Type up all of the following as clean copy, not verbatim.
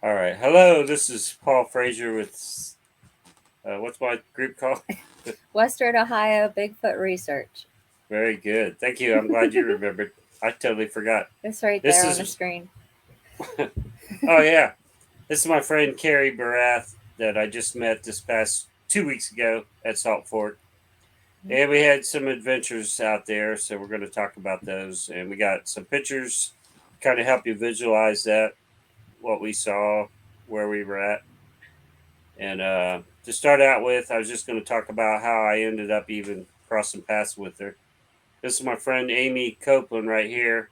All right. Hello, this is Paul Frazier with what's my group called? Western Ohio Bigfoot Research. Very good. Thank you. I'm glad you remembered. I totally forgot. It's right This there on the is screen. oh yeah. This is my friend Carrie Barath that I just met this past 2 weeks ago at Salt Fork. And we had some adventures out there, so we're going to talk about those. And we got some pictures, kind of help you visualize that, what we saw, where we were at. And to start out with, I was just going to talk about how I ended up even crossing paths with her. This is my friend Amy Copeland right here.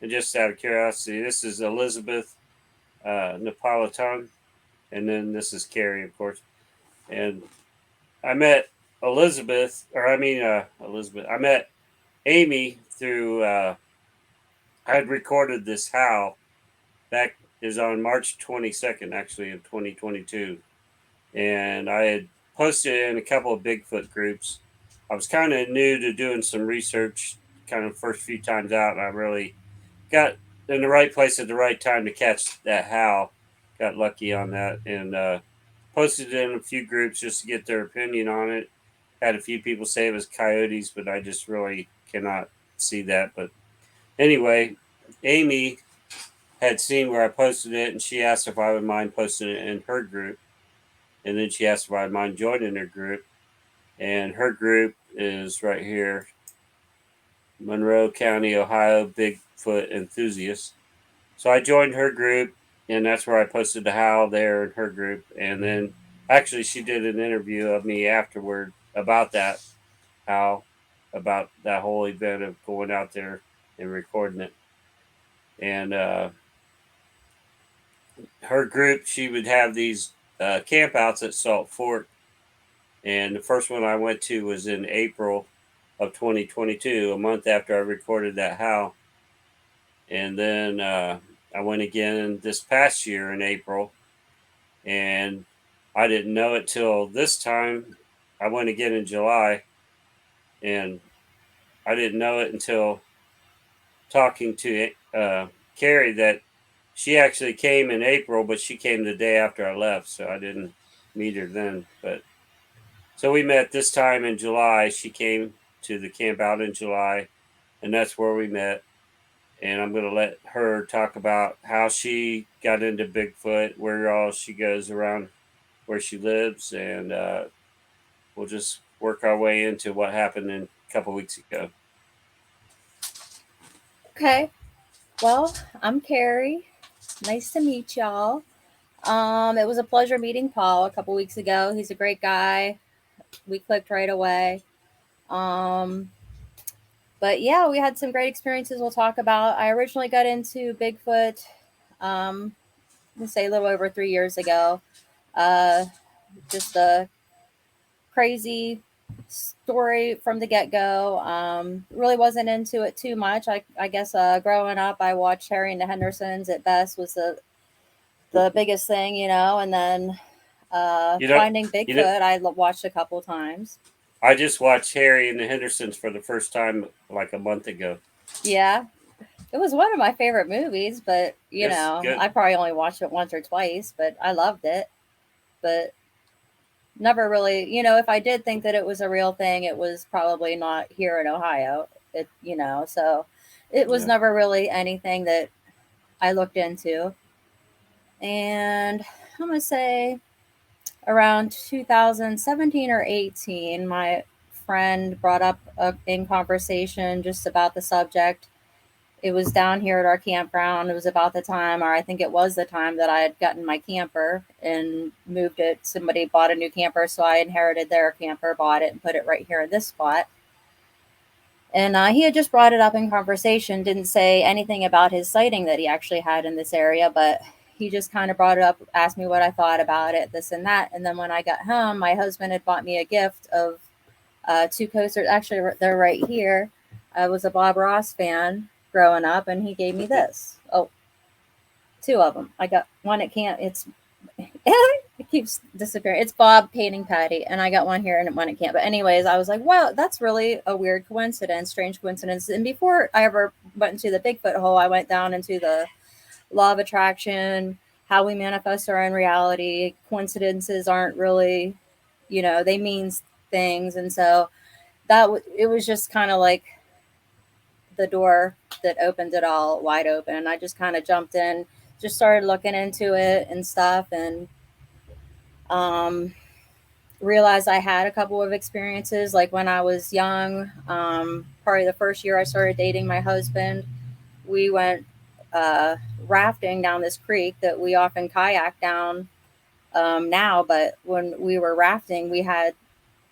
And just out of curiosity, this is Elizabeth Napolitan. And then this is Carrie, of course. And I met Elizabeth. I met Amy through, I had recorded this howl back, is on March 22nd, actually, of 2022. And I had posted it in a couple of Bigfoot groups. I was kind of new to doing some research, kind of first few times out, and I really got in the right place at the right time to catch that howl. Got lucky on that, and posted it in a few groups just to get their opinion on it. Had a few people say it was coyotes, but I just really cannot see that. But anyway, Amy had seen where I posted it, and she asked if I would mind posting it in her group. And then she asked if I'd mind joining her group. And her group is right here, Monroe County, Ohio Bigfoot Enthusiasts. So I joined her group, and that's where I posted the howl there in her group. And then actually, she did an interview of me afterward about that howl, about that whole event of going out there and recording it. And her group, she would have these campouts at Salt Fork. And the first one I went to was in April of 2022, a month after I recorded that howl. And then I went again this past year in April, and I didn't know it till this time. I went again in July, and I didn't know it until talking to Carrie that she actually came in April, but she came the day after I left, so I didn't meet her then. But so we met this time in July. She came to the camp out in July, and that's where we met. And I'm going to let her talk about how she got into Bigfoot, where all she goes around where she lives, and we'll just work our way into what happened a couple weeks ago. Okay. Well, I'm Carrie. Nice to meet y'all. It was a pleasure meeting Paul a couple weeks ago. He's a great guy. We clicked right away. Um, but yeah, we had some great experiences we'll talk about. I originally got into Bigfoot, um, let's say a little over 3 years ago. Uh, just a crazy story from the get go. Really wasn't into it too much. I guess growing up, I watched Harry and the Hendersons at best was the biggest thing, and then You know, Finding you know, Bigfoot I watched a couple times. I just watched Harry and the Hendersons for the first time like a month ago. Yeah, it was one of my favorite movies, but Yes, good. I probably only watched it once or twice, but I loved it. But never really, if I did think that it was a real thing, it was probably not here in Ohio. So it was Yeah. never really anything that I looked into. And I'm going to say around 2017 or 18, my friend brought up in conversation just about the subject. It was down here at our campground. It was about the time, or I think it was the time that I had gotten my camper and moved it. Somebody bought a new camper, so I inherited their camper, bought it, and put it right here in this spot. And he had just brought it up in conversation, didn't say anything about his sighting that he actually had in this area, but he just kind of brought it up, asked me what I thought about it, this and that. And then when I got home, my husband had bought me a gift of two coasters. Actually, they're right here. I was a Bob Ross fan growing up, and he gave me this. Oh, two of them. I got one at camp. It keeps disappearing. It's Bob painting Patty, and I got one here and one at camp. But anyways, I was like, wow, that's really a weird coincidence, strange coincidence. And before I ever went into the Bigfoot hole, I went down into the law of attraction, how we manifest our own reality. Coincidences aren't really, they mean things. And so it was just kind of like the door that opened it all wide open. I just kind of jumped in, just started looking into it and stuff, and um, realized I had a couple of experiences. Like when I was young, probably the first year I started dating my husband, we went uh, rafting down this creek that we often kayak down now. But when we were rafting,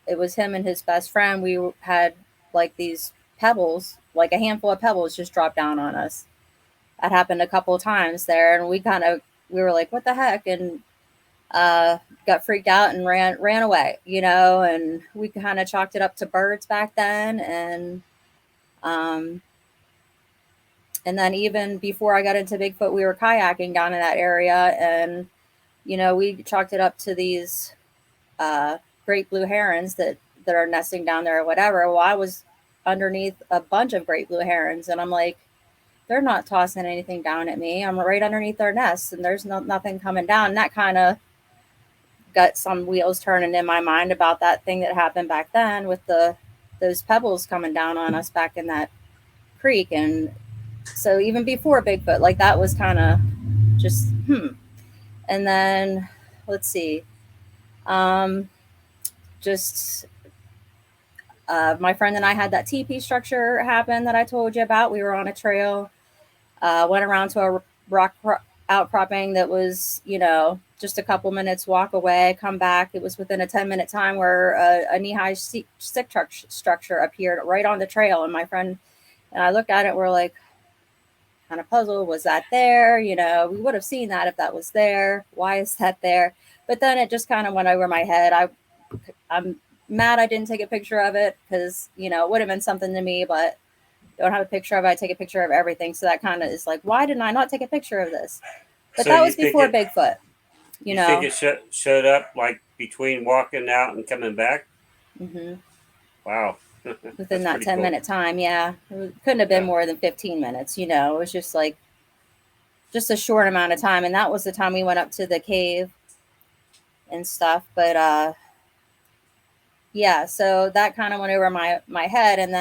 it was him and his best friend. We had like these pebbles, like a handful of pebbles, just drop down on us. That happened a couple of times there, and we were like, "What the heck?" And uh, got freaked out and ran away, And we kind of chalked it up to birds back then, um, and then even before I got into Bigfoot, we were kayaking down in that area, and we chalked it up to these uh, great blue herons that are nesting down there or whatever. Well, I was underneath a bunch of great blue herons, and I'm like, they're not tossing anything down at me. I'm right underneath their nests, and there's nothing coming down. And that kind of got some wheels turning in my mind about that thing that happened back then with those pebbles coming down on us back in that creek. And so even before Bigfoot, like that was kind of just And then let's see, um, just my friend and I had that teepee structure happen that I told you about. We were on a trail, went around to a rock outcropping that was, just a couple minutes walk away, come back. It was within a 10-minute time where a knee high stick structure appeared right on the trail. And my friend and I looked at it, we're like, kind of puzzled. Was that there? We would have seen that if that was there. Why is that there? But then it just kind of went over my head. I'm mad I didn't take a picture of it because, it would have been something to me, but don't have a picture of it. I take a picture of everything. So that kind of is like, why didn't I not take a picture of this? But So that was before Bigfoot, you you think know. it showed up like between walking out and coming back? hmm Wow, Within that's that pretty 10 cool. minute time, yeah. Couldn't have been Yeah. more than 15 minutes, It was just like, just a short amount of time. And that was the time we went up to the cave and stuff. But yeah, so that kind of went over my head. And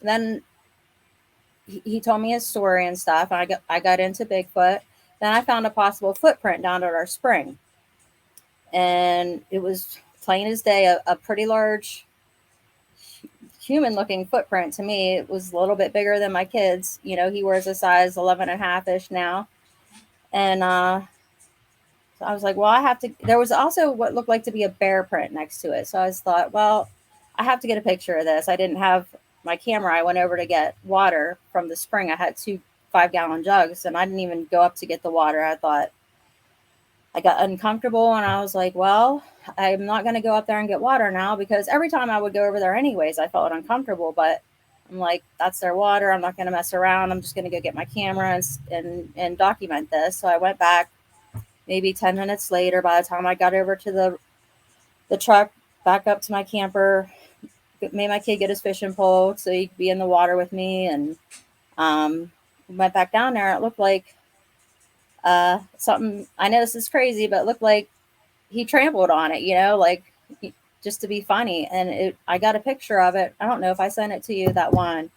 then he told me his story and stuff. And I got into Bigfoot. Then I found a possible footprint down at our spring, and it was plain as day a pretty large human looking footprint to me. It was a little bit bigger than my kids. He wears a size 11 and a half ish now. And so I was like, well, I have to. There was also what looked like to be a bear print next to it. So I just thought, well, I have to get a picture of this. I didn't have my camera. I went over to get water from the spring. I had two 5-gallon jugs, and I didn't even go up to get the water. I thought, I got uncomfortable, and I was like, well, I'm not going to go up there and get water now, because every time I would go over there anyways, I felt uncomfortable. But I'm like, that's their water. I'm not going to mess around. I'm just going to go get my camera and document this. So I went back maybe 10 minutes later. By the time I got over to the truck, back up to my camper, made my kid get his fishing pole so he could be in the water with me, and um, went back down there. It looked like something. I know this is crazy, but it looked like he trampled on it, like just to be funny. And I got a picture of it. I don't know if I sent it to you, that one.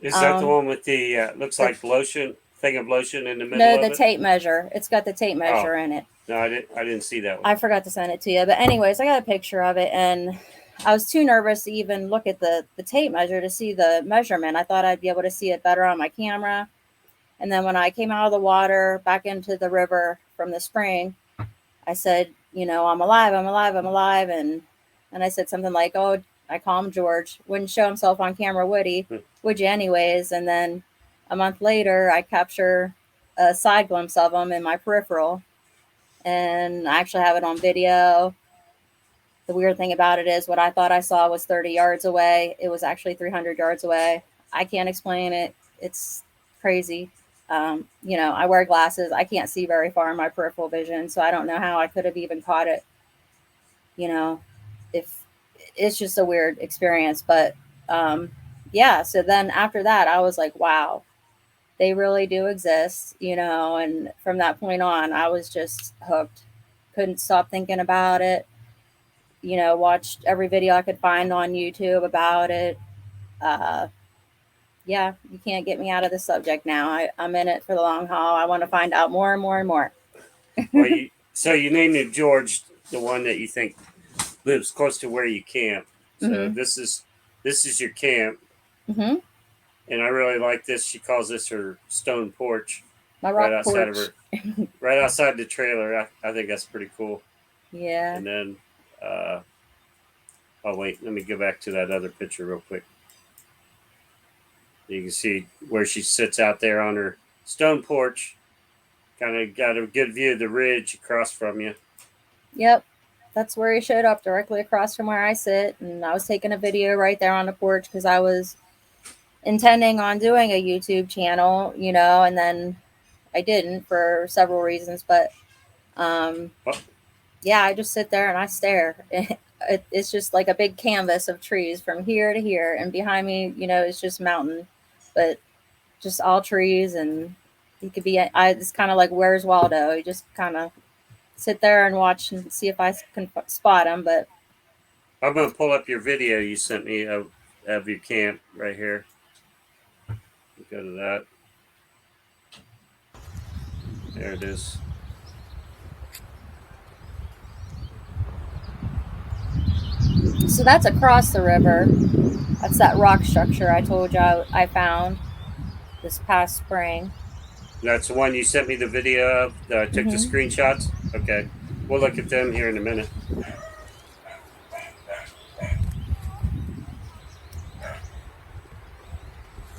Is that the Um, one with the looks the like lotion thing of lotion in the middle No, of the it? tape measure. It's got the tape Oh measure in it. no, I didn't. I didn't see that one. I forgot to send it to you, but anyways, I got a picture of it, and I was too nervous to even look at the tape measure to see the measurement. I thought I'd be able to see it better on my camera. And then when I came out of the water back into the river from the spring, I said, I'm alive, I'm alive, I'm alive. And I said something like, oh, I call him George. Wouldn't show himself on camera, would he? Hmm. Would you anyways? And then a month later, I capture a side glimpse of him in my peripheral. And I actually have it on video. The weird thing about it is what I thought I saw was 30 yards away. It was actually 300 yards away. I can't explain it. It's crazy. I wear glasses. I can't see very far in my peripheral vision, so I don't know how I could have even caught it. You know, if It's just a weird experience. But um, yeah. So then after that, I was like, wow. They really do exist, you know, and from that point on, I was just hooked. Couldn't stop thinking about it. You know, watched every video I could find on YouTube about it. Uh, yeah, you can't get me out of the subject now. I'm in it for the long haul. I want to find out more and more and more. Well, you named him George, the one that you think lives close to where you camp. So Mm-hmm. this is your camp, Mm-hmm. and I really like this. She calls this her stone porch, My right rock outside of porch. her, right outside the trailer. I think that's pretty cool. Yeah. And then, uh, oh wait, let me go back to that other picture real quick. You can see where she sits out there on her stone porch. Kind of got a good view of the ridge across from you. Yep. That's where he showed up, directly across from where I sit. And I was taking a video right there on the porch because I was intending on doing a YouTube channel, you know, and then I didn't for several reasons. But um, Oh, yeah, I just sit there and I stare. It's just like a big canvas of trees from here to here. And behind me, you know, it's just mountain, but just all trees. And you could be, it's kind of like Where's Waldo? You just kind of sit there and watch and see if I can spot him. But I'm gonna pull up your video you sent me of your camp right here. Go to that. There it is. so that's across the river. That's that rock structure I told you I found this past spring. That's the one you sent me the video of. That I took the Hmm. screenshots. Okay, we'll look at them here in a minute.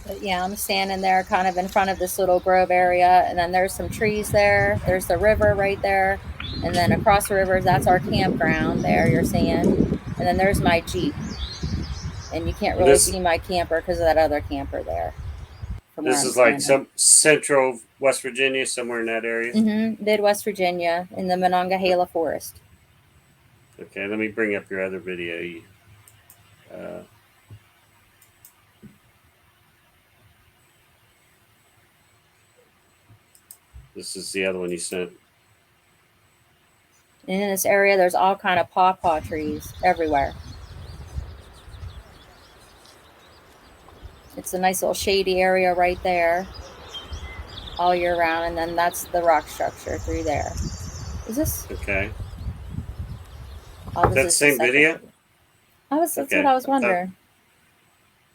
But yeah, I'm standing there kind of in front of this little grove area, and then there's some trees there. There's the river right there. And then across the river, that's our campground there, you're seeing. And then there's my Jeep. And you can't really This see my camper because of that other camper there from where this I'm is like standing. some central West Virginia, somewhere in that area. Midwest Virginia in the Monongahela Forest. Okay, let me bring up your other video. Uh, this is the other one you sent. And in this area, there's all kind of pawpaw trees everywhere. It's a nice little shady area right there all year round. And then that's the rock structure through there. Is this? Okay, Oh, is this that the is the same second video? video. That's what Okay, I was I thought wondering.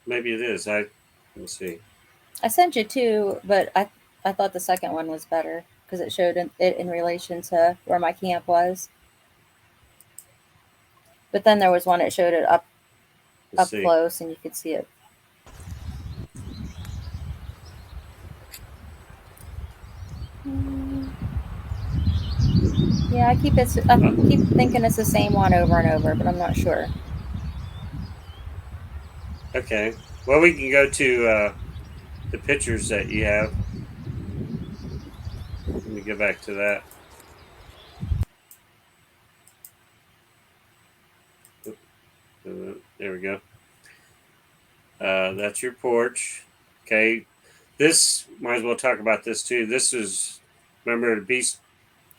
maybe it is. Let me see. I sent you two, but I thought the second one was better because it showed it in relation to where my camp was. But then there was one that showed it Let's up see. close and you could see it. Mm, yeah, I Uh, keep thinking it's the same one over and over, but I'm not sure. okay. Well, we can go to the pictures that you have. Let me go back to that. There we go. That's your porch. Okay. This, might as well talk about this too. This is, remember, the Beast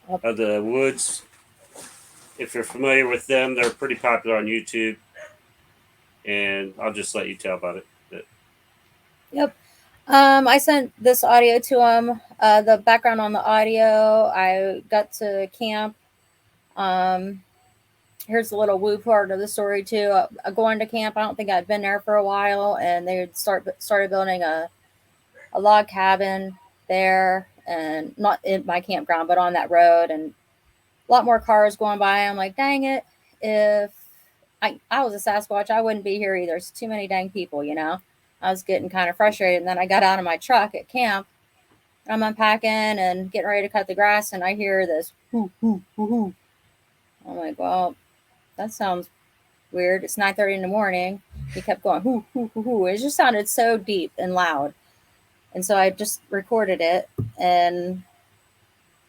Oh, of the Woods. If you're familiar with them, they're pretty popular on YouTube. And I'll just let you tell about it. yep. I sent this audio to him. The background on the audio, I got to camp. Um, Here's a little woo part of the story too. Going to camp, I don't think I'd been there for a while, and they started building a log cabin there, and not in my campground, but on that road, and a lot more cars going by. I'm like, dang it, if I was a Sasquatch, I wouldn't be here either. It's too many dang people, you know. I was getting kind of frustrated, and then I got out of my truck at camp. I'm unpacking and getting ready to cut the grass, and I hear this hoo hoo hoo hoo. I'm like, well, that sounds weird. It's 9:30 in the morning. He kept going hoo hoo hoo hoo. It just sounded so deep and loud, and so I just recorded it. And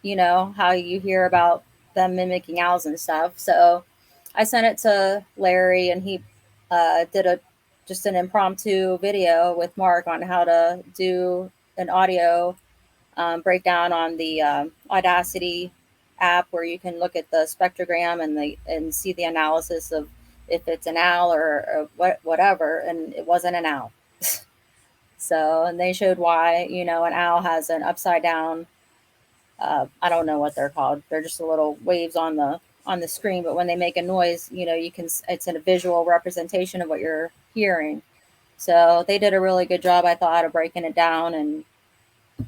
you know how you hear about them mimicking owls and stuff. So I sent it to Larry, and he did a just an impromptu video with Mark on how to do an audio breakdown on the Audacity app where you can look at the spectrogram and see the analysis of if it's an owl or whatever, and it wasn't an owl. So, and they showed why, an owl has an upside down. I don't know what they're called. They're just little waves on the screen, but when they make a noise, you can. It's a visual representation of what you're hearing. So they did a really good job, I thought, of breaking it down, and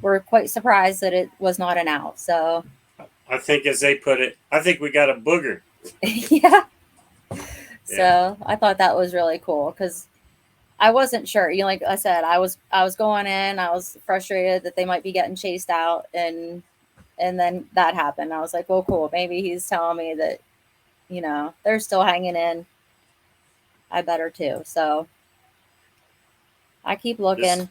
we're quite surprised that it was not an owl. So I think, as they put it, I think we got a booger. yeah. Yeah. So I thought that was really cool because I wasn't sure. Like I said, I was going in. I was frustrated that they might be getting chased out, and then that happened. I was like, well, cool. Maybe he's telling me that they're still hanging in. I better too. So I keep This looking.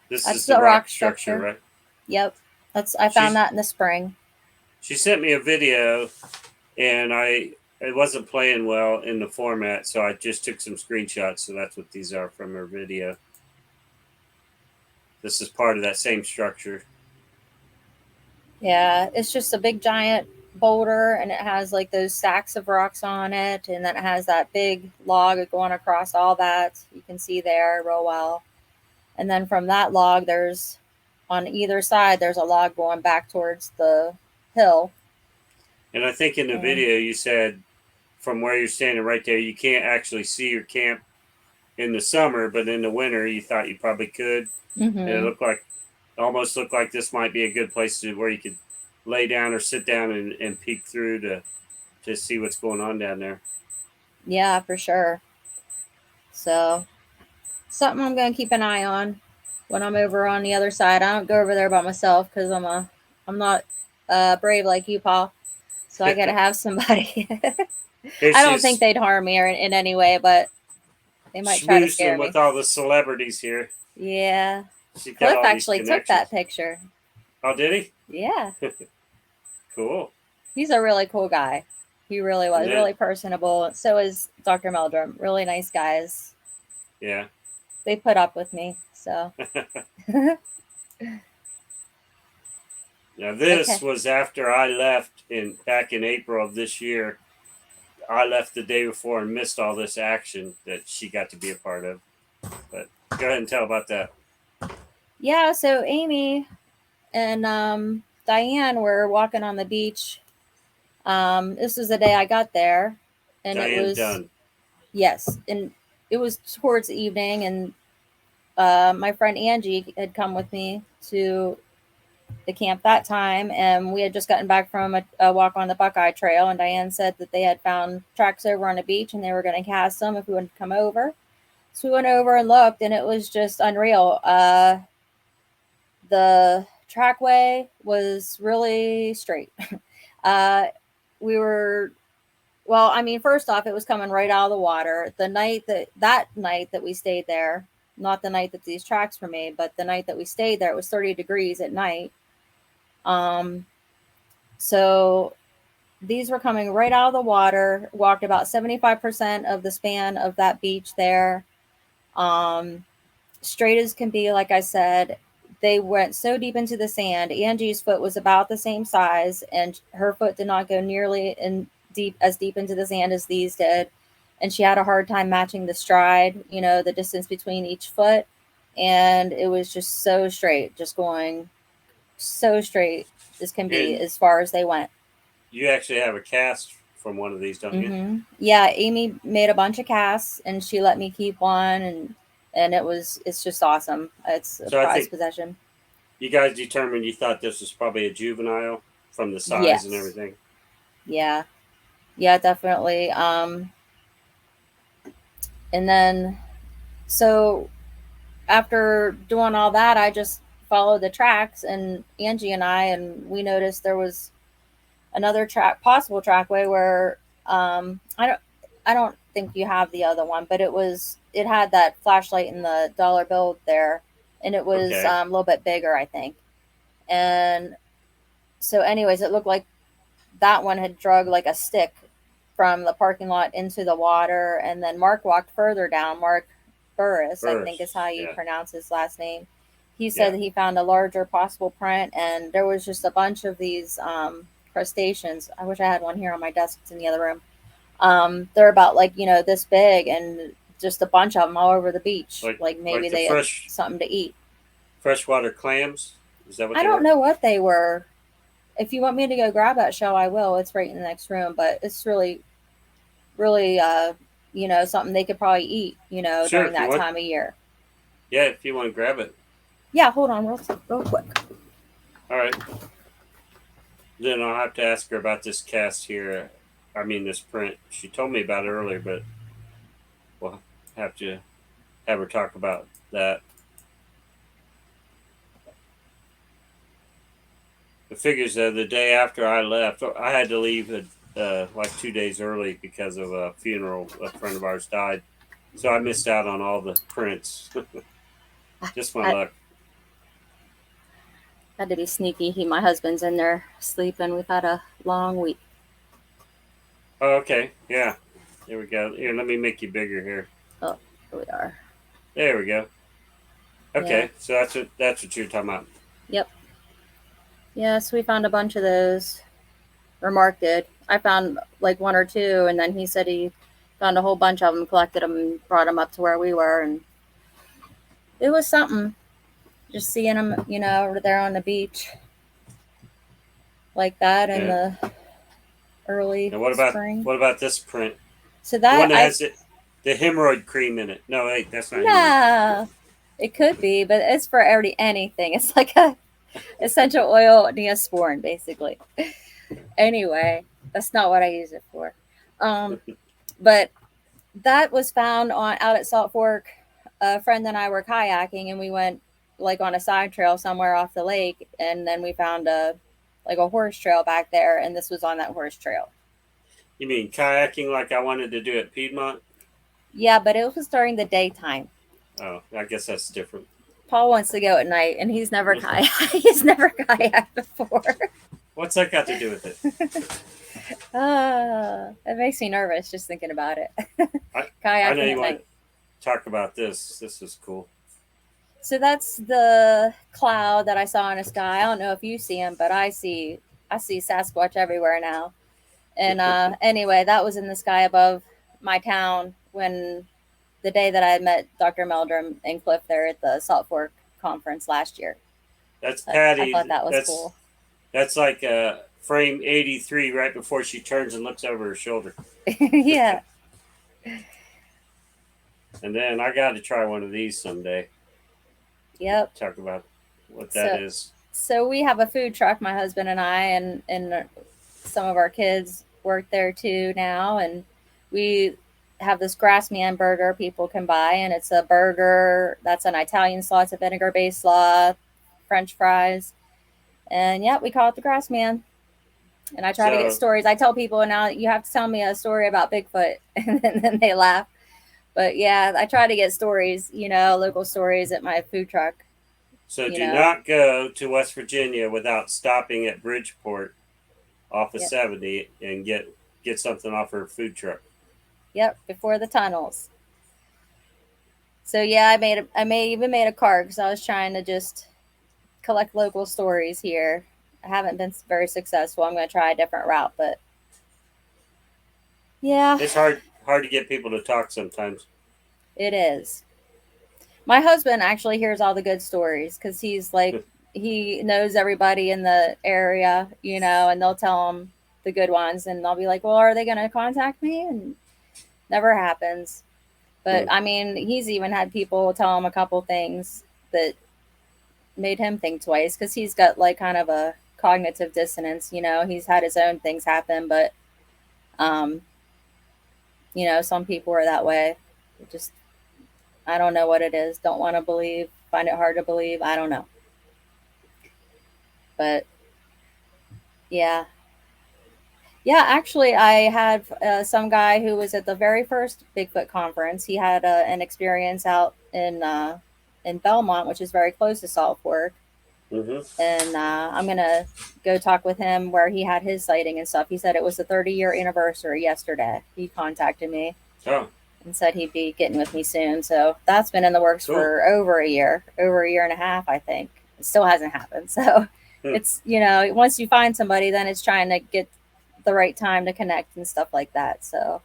this That's is the the rock rock structure, structure. right? Yep. I found She's that in the spring. she sent me a video, and it wasn't playing well in the format, so I just took some screenshots. So that's what these are from her video. This is part of that same structure. Yeah, it's just a big giant boulder, and it has like those stacks of rocks on it, and then it has that big log going across all that. You can see there real well. And then from that log, there's on either side, there's a log going back towards the hill. And I think in the And video you said from where you're standing right there, you can't actually see your camp in the summer, but in the winter you thought you probably could. And it mm-hmm. almost looked like this might be a good place to where you could lay down or sit down and peek through to see what's going on down there. Yeah, for sure. So something I'm gonna keep an eye on when I'm over on the other side. I don't go over there by myself because I'm not brave like you, Paul. So I gotta have somebody. Here I don't think she's they'd harm me in any way, but they might try to schmoozing scare with me. all the celebrities here. Yeah. She got Cliff all these actually took that connections. picture. Oh, did Yeah. he? Cool. He's a really cool guy. He really And was. then, Really personable. So is Dr. Meldrum. Really nice guys. yeah. They put up with me. So Now this okay. was after I left in back in April of this year. I left the day before and missed all this action that she got to be a part of. But go ahead and tell about that. Yeah, so Amy and Diane were walking on the beach. This was the day I got there, and it Diane was Dunn. yes, and it was towards the evening, and my friend Angie had come with me to the camp that time, and we had just gotten back from a walk on the Buckeye Trail, and Diane said that they had found tracks over on the beach, and they were going to cast them if we would come over. So we went over and looked, and it was just unreal. The trackway was really straight. uh, we were well. I mean, first off, it was coming right out of the water. That night that we stayed there, not the night that these tracks were made, but the night that we stayed there, it was 30 degrees at night. Um, so these were coming right out of the water. Walked about 75% of the span of that beach there. Um, Straight as can be, like I said. They went so deep into the sand. Angie's foot was about the same size, and her foot did not go nearly deep into the sand as these did. And she had a hard time matching the stride, the distance between each foot. And it was just so straight, just going so straight as can be And as far as they went. you actually have a cast from one of these, don't you? Yeah, Amy made a bunch of casts, and she let me keep one, and it's just awesome. It's a So I prized think possession. you guys determined you thought this was probably a juvenile from the size and Yes. everything. Yeah. Yeah, definitely. And then so after doing all that, I just followed the tracks, and Angie and we noticed there was another possible trackway where I don't think you have the other one, but it had that flashlight in the dollar bill there, and it was Okay. a little bit bigger, I think. And so, anyways, it looked like that one had drug like a stick from the parking lot into the water, and then Mark walked further down. Mark Burris, I think is Burris. how you Yeah. pronounce his last name. He said Yeah. that he found a larger possible print, and there was just a bunch of these crustaceans. I wish I had one here on my desk. It's in the other room. They're about like this big, and just a bunch of them all over the beach. Like maybe Like the they had something to eat. freshwater clams. Is that what I they don't were? know what they were. If you want me to go grab that shell, I will. It's right in the next room, but it's really, really, something they could probably eat, Sure, during if you that want. time of year. Yeah, if you want to grab it. Yeah, hold on real quick. All right. Then I'll have to ask her about this cast here. I mean, this print. She told me about it earlier, but we'll have to have her talk about that. The figures the day after I left, I had to leave like 2 days early because of a funeral. A friend of ours died, so I missed out on all the prints. Just my I luck. had to be sneaky. My husband's in there sleeping. We've had a long week. Oh, okay. Yeah. There we go. Here, let me make you bigger here. Oh, here we are. There we go. Yeah. Okay, so that's what you're talking about. Yep. Yeah, so we found a bunch of those. Or Mark did. I found like one or two, and then he said he found a whole bunch of them, collected them, and brought them up to where we were, and it was something. Just seeing them, over there on the beach like that in Yeah. the early And spring. what about this print? So The one that that I has the hemorrhoid cream in it. No, wait, that's not hemorrhoid. nah, it could be, but it's for anything. It's like a essential oil Neosporin, basically. Anyway, that's not what I use it for. But that was found on out at Salt Fork. A friend and I were kayaking, and we went like on a side trail somewhere off the lake, and then we found a horse trail back there, and this was on that horse trail. You mean kayaking like I wanted to do at Piedmont? Yeah, but it was during the daytime. Oh, I guess that's different. Paul wants to go at night, and he's never he's never kayaked before. What's that got to do with it? It makes me nervous just thinking about it. I know Kayaking you at want night. to talk about this. This is cool. So that's the cloud that I saw in the sky. I don't know if you see him, but I see Sasquatch everywhere now. And anyway, that was in the sky above my town when the day that I had met Dr. Meldrum and Cliff there at the Salt Fork conference last year. That's I Patty. thought that was cool. That's like frame 83 right before she turns and looks over her shoulder. Yeah. And then I got to try one of these someday. Yep. Talk about what that is. So we have a food truck, my husband and I, and some of our kids work there too now, and we have this Grassman burger people can buy, and it's a burger that's an Italian slaw, it's a vinegar based slaw, French fries, and yeah, we call it the Grassman. And I try to get So, stories. I tell people now you have to tell me a story about Bigfoot, and then they laugh. But yeah, I try to get stories, local stories at my food truck. so You do know, not go to West Virginia without stopping at Bridgeport off of yep, 70 and get something off her food truck. yep, before the tunnels. So yeah, I may even made a card because I was trying to just collect local stories here. I haven't been very successful. I'm going to try a different route, but yeah, It's hard to get people to talk sometimes. it is. My husband actually hears all the good stories because he knows everybody in the area, and they'll tell him the good ones, and they'll be like, "Well, are they going to contact me?" And never happens. But Hmm. I mean, he's even had people tell him a couple things that made him think twice because he's got like kind of a cognitive dissonance. He's had his own things happen, but um, some people are that way. Just I don't know what it is. Don't want to believe. Find it hard to believe. I don't know. But yeah, yeah. Actually, I had some guy who was at the very first Bigfoot conference. He had an experience out in Belmont, which is very close to Salt Fork, Hmm. and I'm gonna go talk with him where he had his sighting and stuff. He said it was the 30-year anniversary yesterday. He contacted me, Oh, and said he'd be getting with me soon. So that's been in the works Cool. for over a year and a half, I think. It still hasn't happened. So Hmm. it's, once you find somebody, then it's trying to get the right time to connect and stuff like that. So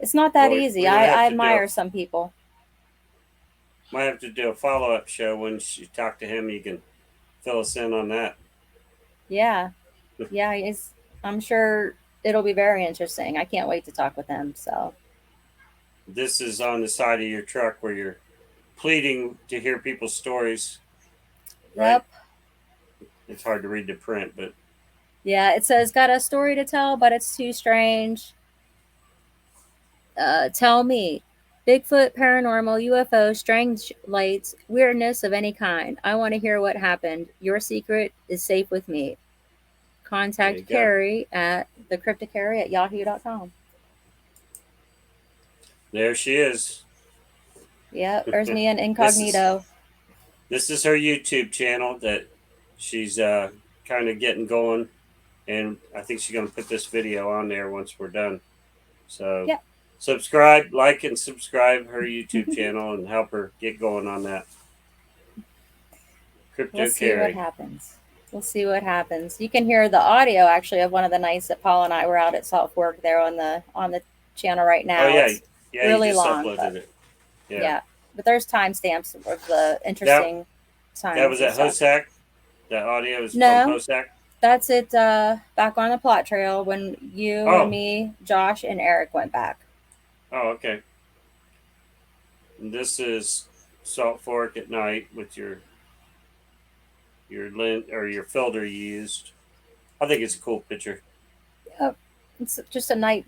it's not that Well, easy. we're gonna I have to do admire some people. might have to do a follow up show when you talk to him. You can fill us in on that. Yeah. Yeah. I'm sure it'll be very interesting. I can't wait to talk with him. So, This is on the side of your truck where you're pleading to hear people's stories, right? yep. It's hard to read the print, but Yeah. It says, got a story to tell, but it's too strange. Tell me. Bigfoot, paranormal, UFO, strange lights, weirdness of any kind. I want to hear what happened. Your secret is safe with me. there you Contact go. Carrie at thecrypticcarrie@yahoo.com. There she is. Yep, there's me in this is incognito. this is her YouTube channel that she's kind of getting going, and I think she's gonna put this video on there once we're done. So Yep. subscribe, like, and subscribe her YouTube channel and help her get going on that. We'll Crypto see what Carrie. happens. We'll see what happens. You can hear the audio actually of one of the nights that Paul and I were out at South Work there on the channel right Oh now. yeah, It's yeah. You really just long, but uploaded it. Yeah, yeah. But there's timestamps of the that interesting that times was and at stuff. Hosack. That audio is from No, Hosack. that's it. Back on the plot trail when you and Oh, me, Josh and Eric went back. oh, okay. And this is Salt Fork at night with your lint or your filter you used. I think it's a cool picture. Yep. It's just a night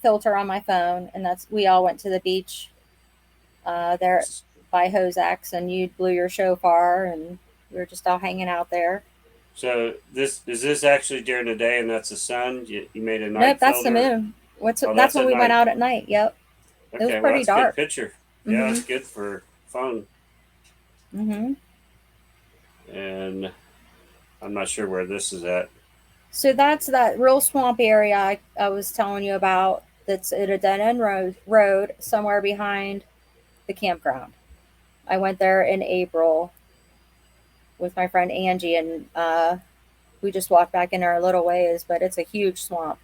filter on my phone, and that's we all went to the beach there by Hosax, and you blew your shofar, and we were just all hanging out there. So this actually during the day, and that's the sun. You made a Nope, night that's the filter. moon. Oh, That's that's when at we went night. out at night. Yep, it was Okay, well pretty that's a good dark. picture. Yeah, Mhm. that's good for phone. Mhm. And I'm not sure where this is at. So that's that real swamp area I was telling you about. That's at a dead end road somewhere behind the campground. I went there in April with my friend Angie, and we just walked back in there a little ways, but it's a huge swamp.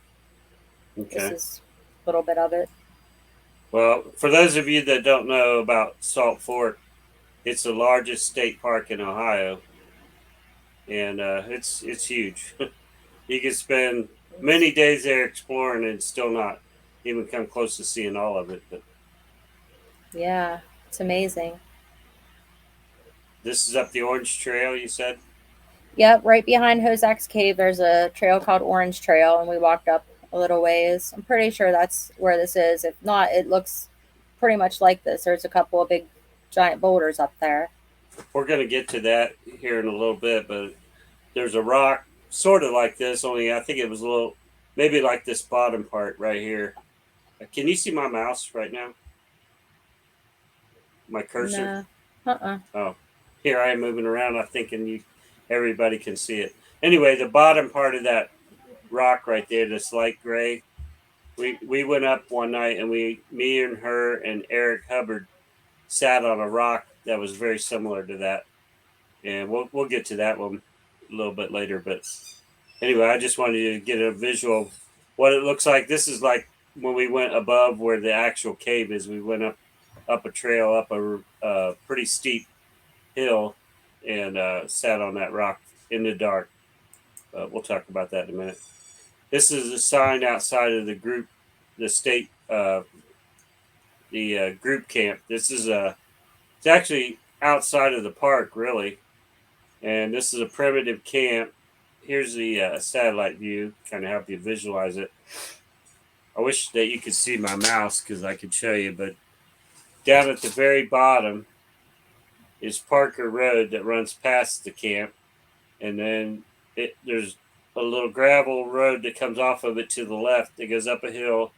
This Okay. is a little bit of it. Well, for those of you that don't know about Salt Fork, it's the largest state park in Ohio, and it's huge. You can spend many days there exploring and still not even come close to seeing all of it. But Yeah, it's amazing. this is up the Orange Trail, you said? Yep, right behind Hozak's Cave, there's a trail called Orange Trail, and we walked up a little ways. I'm pretty sure that's where this is. If not, it looks pretty much like this. There's a couple of big, giant boulders up there. We're going to get to that here in a little bit, but there's a rock sort of like this, only I think it was a little, maybe like this bottom part right here. Can you see my mouse right now? My cursor? Nah, uh-uh. Oh, here I am moving around. I'm thinking everybody can see it. Anyway, the bottom part of that rock right there, this light gray, we went up one night and me and her and Eric Hubbard sat on a rock that was very similar to that, and we'll get to that one a little bit later. But anyway, I just wanted you to get a visual of what it looks like. This is like when we went above where the actual cave is. We went up a trail up a pretty steep hill and sat on that rock in the dark. We'll talk about that in a minute. This is a sign outside of the group, the state, the group camp. This is it's actually outside of the park, really. And this is a primitive camp. Here's the satellite view, kind of help you visualize it. I wish that you could see my mouse because I could show you, but down at the very bottom is Parker Road that runs past the camp, and then there's a little gravel road that comes off of it to the left that goes up a hill,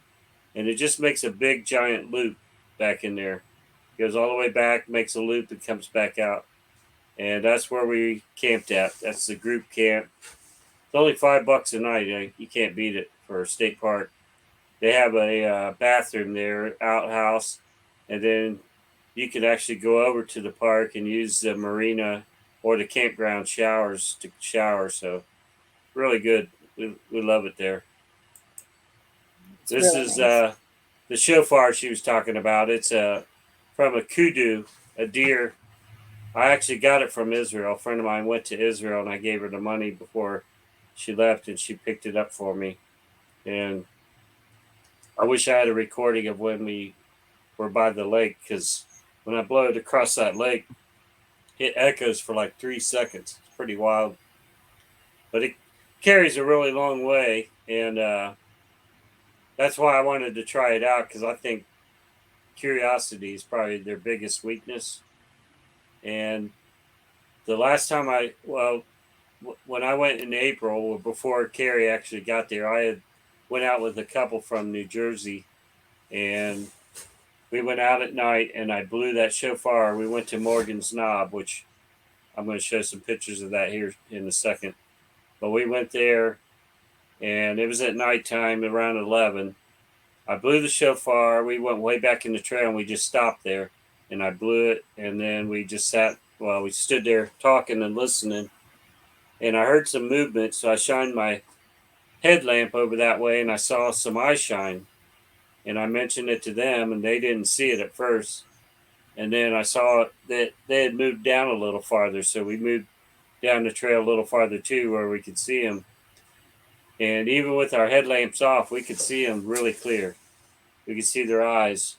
and it just makes a big giant loop back in there. Goes all the way back, makes a loop, and comes back out. And that's where we camped at. That's the group camp. It's only $5 a night. You can't beat it for a state park. They have a bathroom there, outhouse, and then you can actually go over to the park and use the marina or the campground showers to shower. So really good. We love it there. It's This really is nice. the shofar she was talking about. It's from a kudu, a deer. I actually got it from Israel. A friend of mine went to Israel, and I gave her the money before she left, and she picked it up for me. And I wish I had a recording of when we were by the lake, because when I blow it across that lake, it echoes for like 3 seconds. It's pretty wild, but it carries a really long way, and that's why I wanted to try it out, because I think curiosity is probably their biggest weakness. And the last time when I went in April, or before Carrie actually got there, I had went out with a couple from New Jersey, and we went out at night, and I blew that shofar. We went to Morgan's Knob, which I'm going to show some pictures of that here in a second. But we went there, and it was at nighttime around 11. I blew the shofar. We went way back in the trail, and we just stopped there, and I blew it, and then we just sat. Well, we stood there talking and listening, and I heard some movement, so I shined my headlamp over that way, and I saw some eye shine, and I mentioned it to them, and they didn't see it at first, and then I saw that they had moved down a little farther, so we moved down the trail a little farther too, where we could see them, and even with our headlamps off, we could see them really clear. We could see their eyes,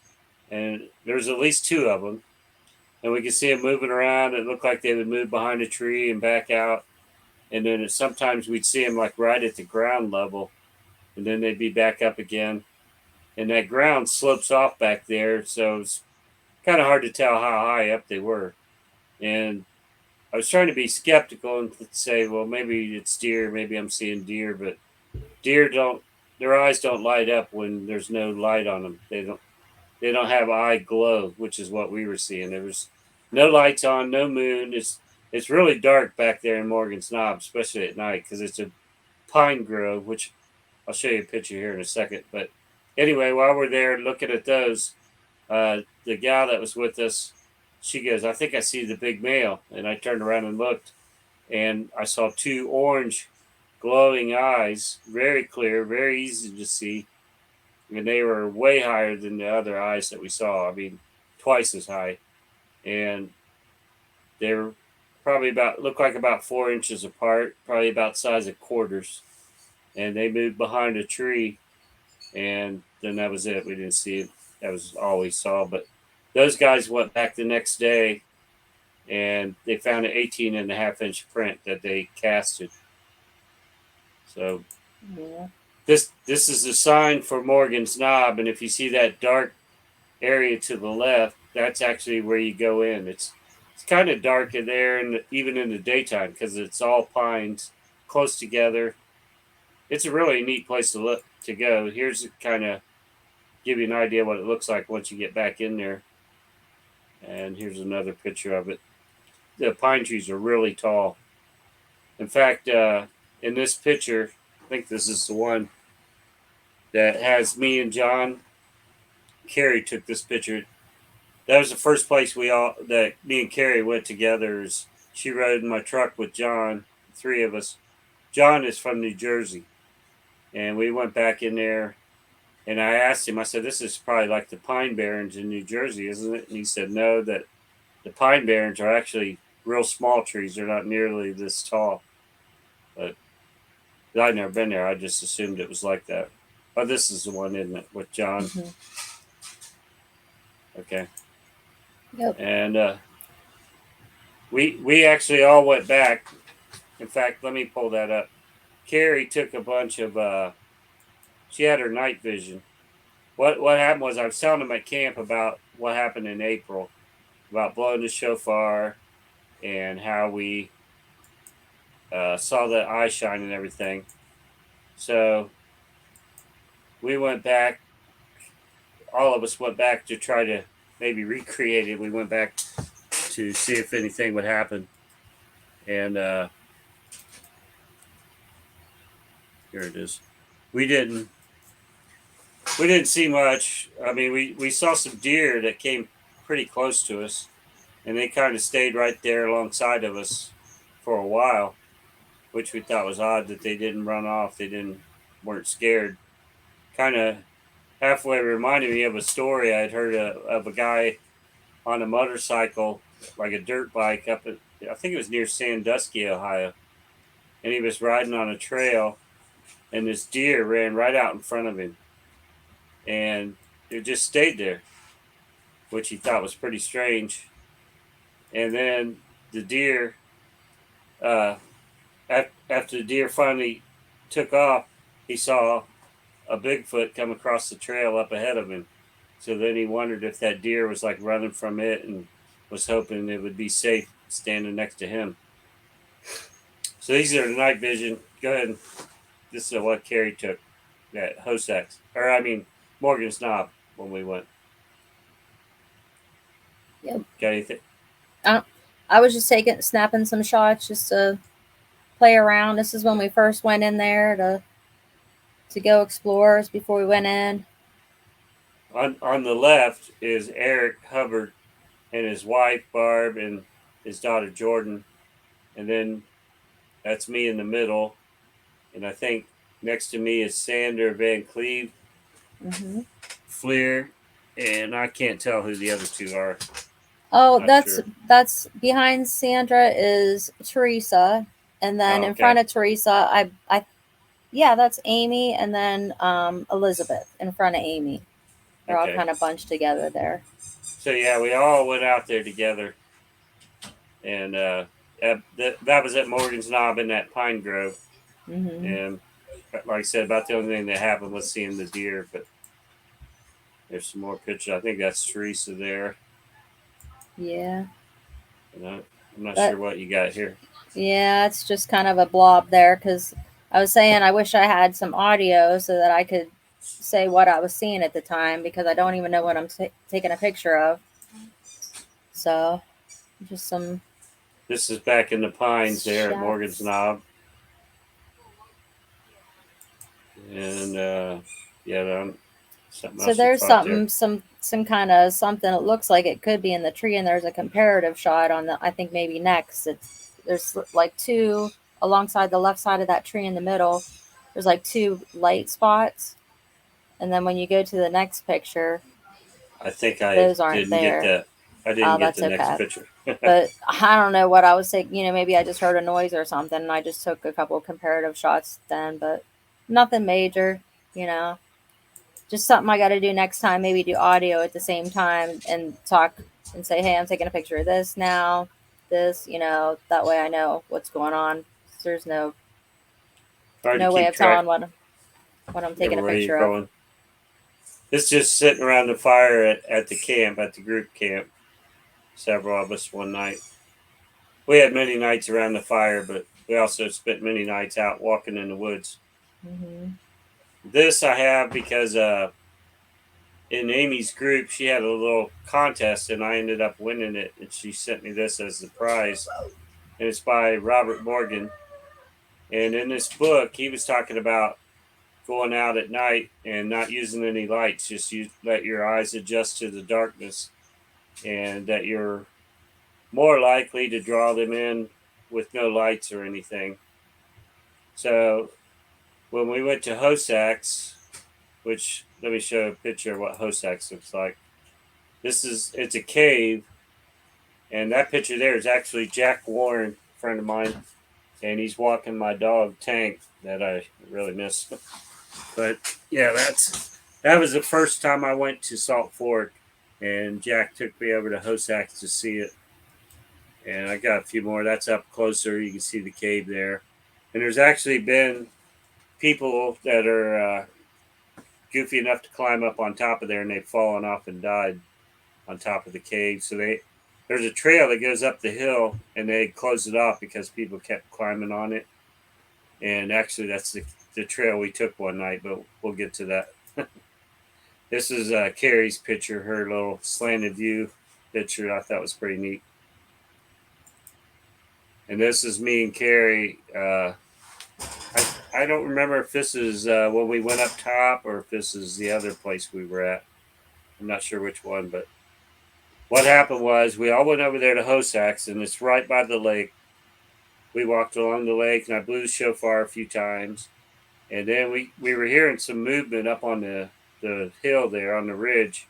and there's at least two of them, and we could see them moving around. It looked like they would move behind a tree and back out, and then sometimes we'd see them like right at the ground level, and then they'd be back up again. And that ground slopes off back there, so it's kind of hard to tell how high up they were. And I was trying to be skeptical and say, well, maybe it's deer, maybe I'm seeing deer, but deer don't. Their eyes don't light up when there's no light on them. They don't have eye glow, which is what we were seeing. There was no lights on, no moon. It's really dark back there in Morgan's Knob, especially at night, because it's a pine grove, which I'll show you a picture here in a second. But anyway, while we're there looking at those, the gal that was with us, she goes, "I think I see the big male," and I turned around and looked, and I saw two orange, glowing eyes, very clear, very easy to see, and they were way higher than the other eyes that we saw. I mean, twice as high, and they were probably about looked like about 4 inches apart, probably about size of quarters, and they moved behind a tree, and then that was it. We didn't see it. That was all we saw. But those guys went back the next day, and they found an 18.5 inch print that they casted. So Yeah. this is a sign for Morgan's Knob, and if you see that dark area to the left, that's actually where you go in. It's kind of dark in there, and even in the daytime, because it's all pines close together. It's a really neat place to look to go. Here's kind of give you an idea what it looks like once you get back in there. And here's another picture of it. The pine trees are really tall. In fact, in this picture, I think this is the one that has me and John. Carrie took this picture. That was the first place we all that me and Carrie went together. Is she rode in my truck with John, three of us. John is from New Jersey, and we went back in there. And I asked him, I said, "This is probably like the Pine Barrens in New Jersey, isn't it?" And he said, "No, that the Pine Barrens are actually real small trees. They're not nearly this tall." But I'd never been there. I just assumed it was like that. Oh, this is the one, isn't it, with John? Hmm. Okay. Yep. And we actually all went back. In fact, let me pull that up. Carrie took a bunch of. She had her night vision. What happened was I was telling them at camp about what happened in April, about blowing the shofar, and how we saw the eye shine and everything. So we went back. All of us went back to try to maybe recreate it. We went back to see if anything would happen, and here it is. We didn't. we didn't see much. I mean, we saw some deer that came pretty close to us, and they kind of stayed right there alongside of us for a while, which we thought was odd that they didn't run off. They didn't weren't scared. Kind of halfway reminded me of a story I'd heard of a guy on a motorcycle, like a dirt bike, up at, I think it was near Sandusky, Ohio, and he was riding on a trail, and this deer ran right out in front of him, and it just stayed there, which he thought was pretty strange. And then the deer, uh, after the deer finally took off, he saw a Bigfoot come across the trail up ahead of him. So then he wondered if that deer was like running from it and was hoping it would be safe standing next to him. So these are the night vision. Go ahead. This is what Carrie took at Hosax, or I mean Morgan's Knob when we went. Yep. Got anything? I was just snapping some shots just to play around. This is when we first went in there to go explore before we went in. On the left is Eric Hubbard and his wife Barb and his daughter Jordan, and then that's me in the middle, and I think next to me is Sander Van Cleve, Mm-hmm. Fleer, and I can't tell who the other two are. Oh, Not sure. that's behind Sandra is Teresa, and then Oh, in okay. front of Teresa, I yeah, that's Amy, and then Elizabeth in front of Amy. They're all Okay. kind of bunched together there. So yeah, we all went out there together, and that was at Morgan's Knob in that pine grove. Mm-hmm. And like I said, about the only thing that happened was seeing the deer. But there's some more pictures. I think that's Teresa there. Yeah, And I'm not but sure what you got here. yeah, it's just kind of a blob there because I was saying I wish I had some audio so that I could say what I was seeing at the time because I don't even know what I'm taking a picture of. So just some This is back in the pines there at Morgan's shots. Knob, and yeah, something So else you there's caught there. some kind of something. It looks like it could be in the tree, and there's a comparative shot on the. I think maybe next. There's like two alongside the left side of that tree in the middle. There's like two light spots, and then when you go to the next picture, I think I those aren't didn't get there. that. I didn't Oh, get that's the next okay. picture. But I don't know what I was saying. Maybe I just heard a noise or something, and I just took a couple comparative shots then, but nothing major. You know. Just something I got to do next time. Maybe do audio at the same time and talk and say, "Hey, I'm taking a picture of this now. This, that way I know what's going on. There's Hard to no way keep of track telling what I'm taking a everywhere you're picture of." going. It's just sitting around the fire at the camp, at the group camp. Several of us one night. We had many nights around the fire, but we also spent many nights out walking in the woods. Hmm. This I have because in Amy's group, she had a little contest, and I ended up winning it, and she sent me this as the prize. And it's by Robert Morgan. And in this book, he was talking about going out at night and not using any lights. Just let your eyes adjust to the darkness, and that you're more likely to draw them in with no lights or anything. So when we went to Hosax, which let me show a picture of what Hosax looks like. It's a cave, and that picture there is actually Jack Warren, a friend of mine, and he's walking my dog Tank that I really miss. But yeah, that was the first time I went to Salt Fork, and Jack took me over to Hosax to see it. And I got a few more. That's up closer. You can see the cave there. And there's actually been people that are goofy enough to climb up on top of there, and they've fallen off and died on top of the cave. So there's a trail that goes up the hill, and they closed it off because people kept climbing on it. And actually, that's the trail we took one night, but we'll get to that. This is Carrie's picture, her little slanted view picture. I thought was pretty neat. And this is me and Carrie. I don't remember if this is when we went up top or if this is the other place we were at. I'm not sure which one, but what happened was we all went over there to Hosax, and it's right by the lake. We walked along the lake, and I blew the shofar a few times, and then we were hearing some movement up on the hill there on the ridge,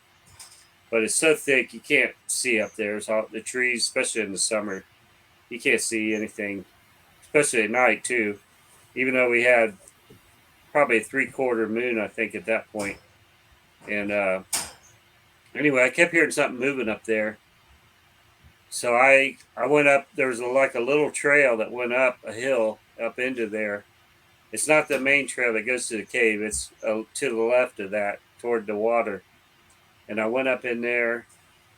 but it's so thick you can't see up there. It's all the trees, especially in the summer. You can't see anything, especially at night too. Even though we had probably a 3/4 moon, I think, at that point. And anyway, I kept hearing something moving up there. So I went up. There was like a little trail that went up a hill up into there. It's not the main trail that goes to the cave. It's to the left of that, toward the water. And I went up in there.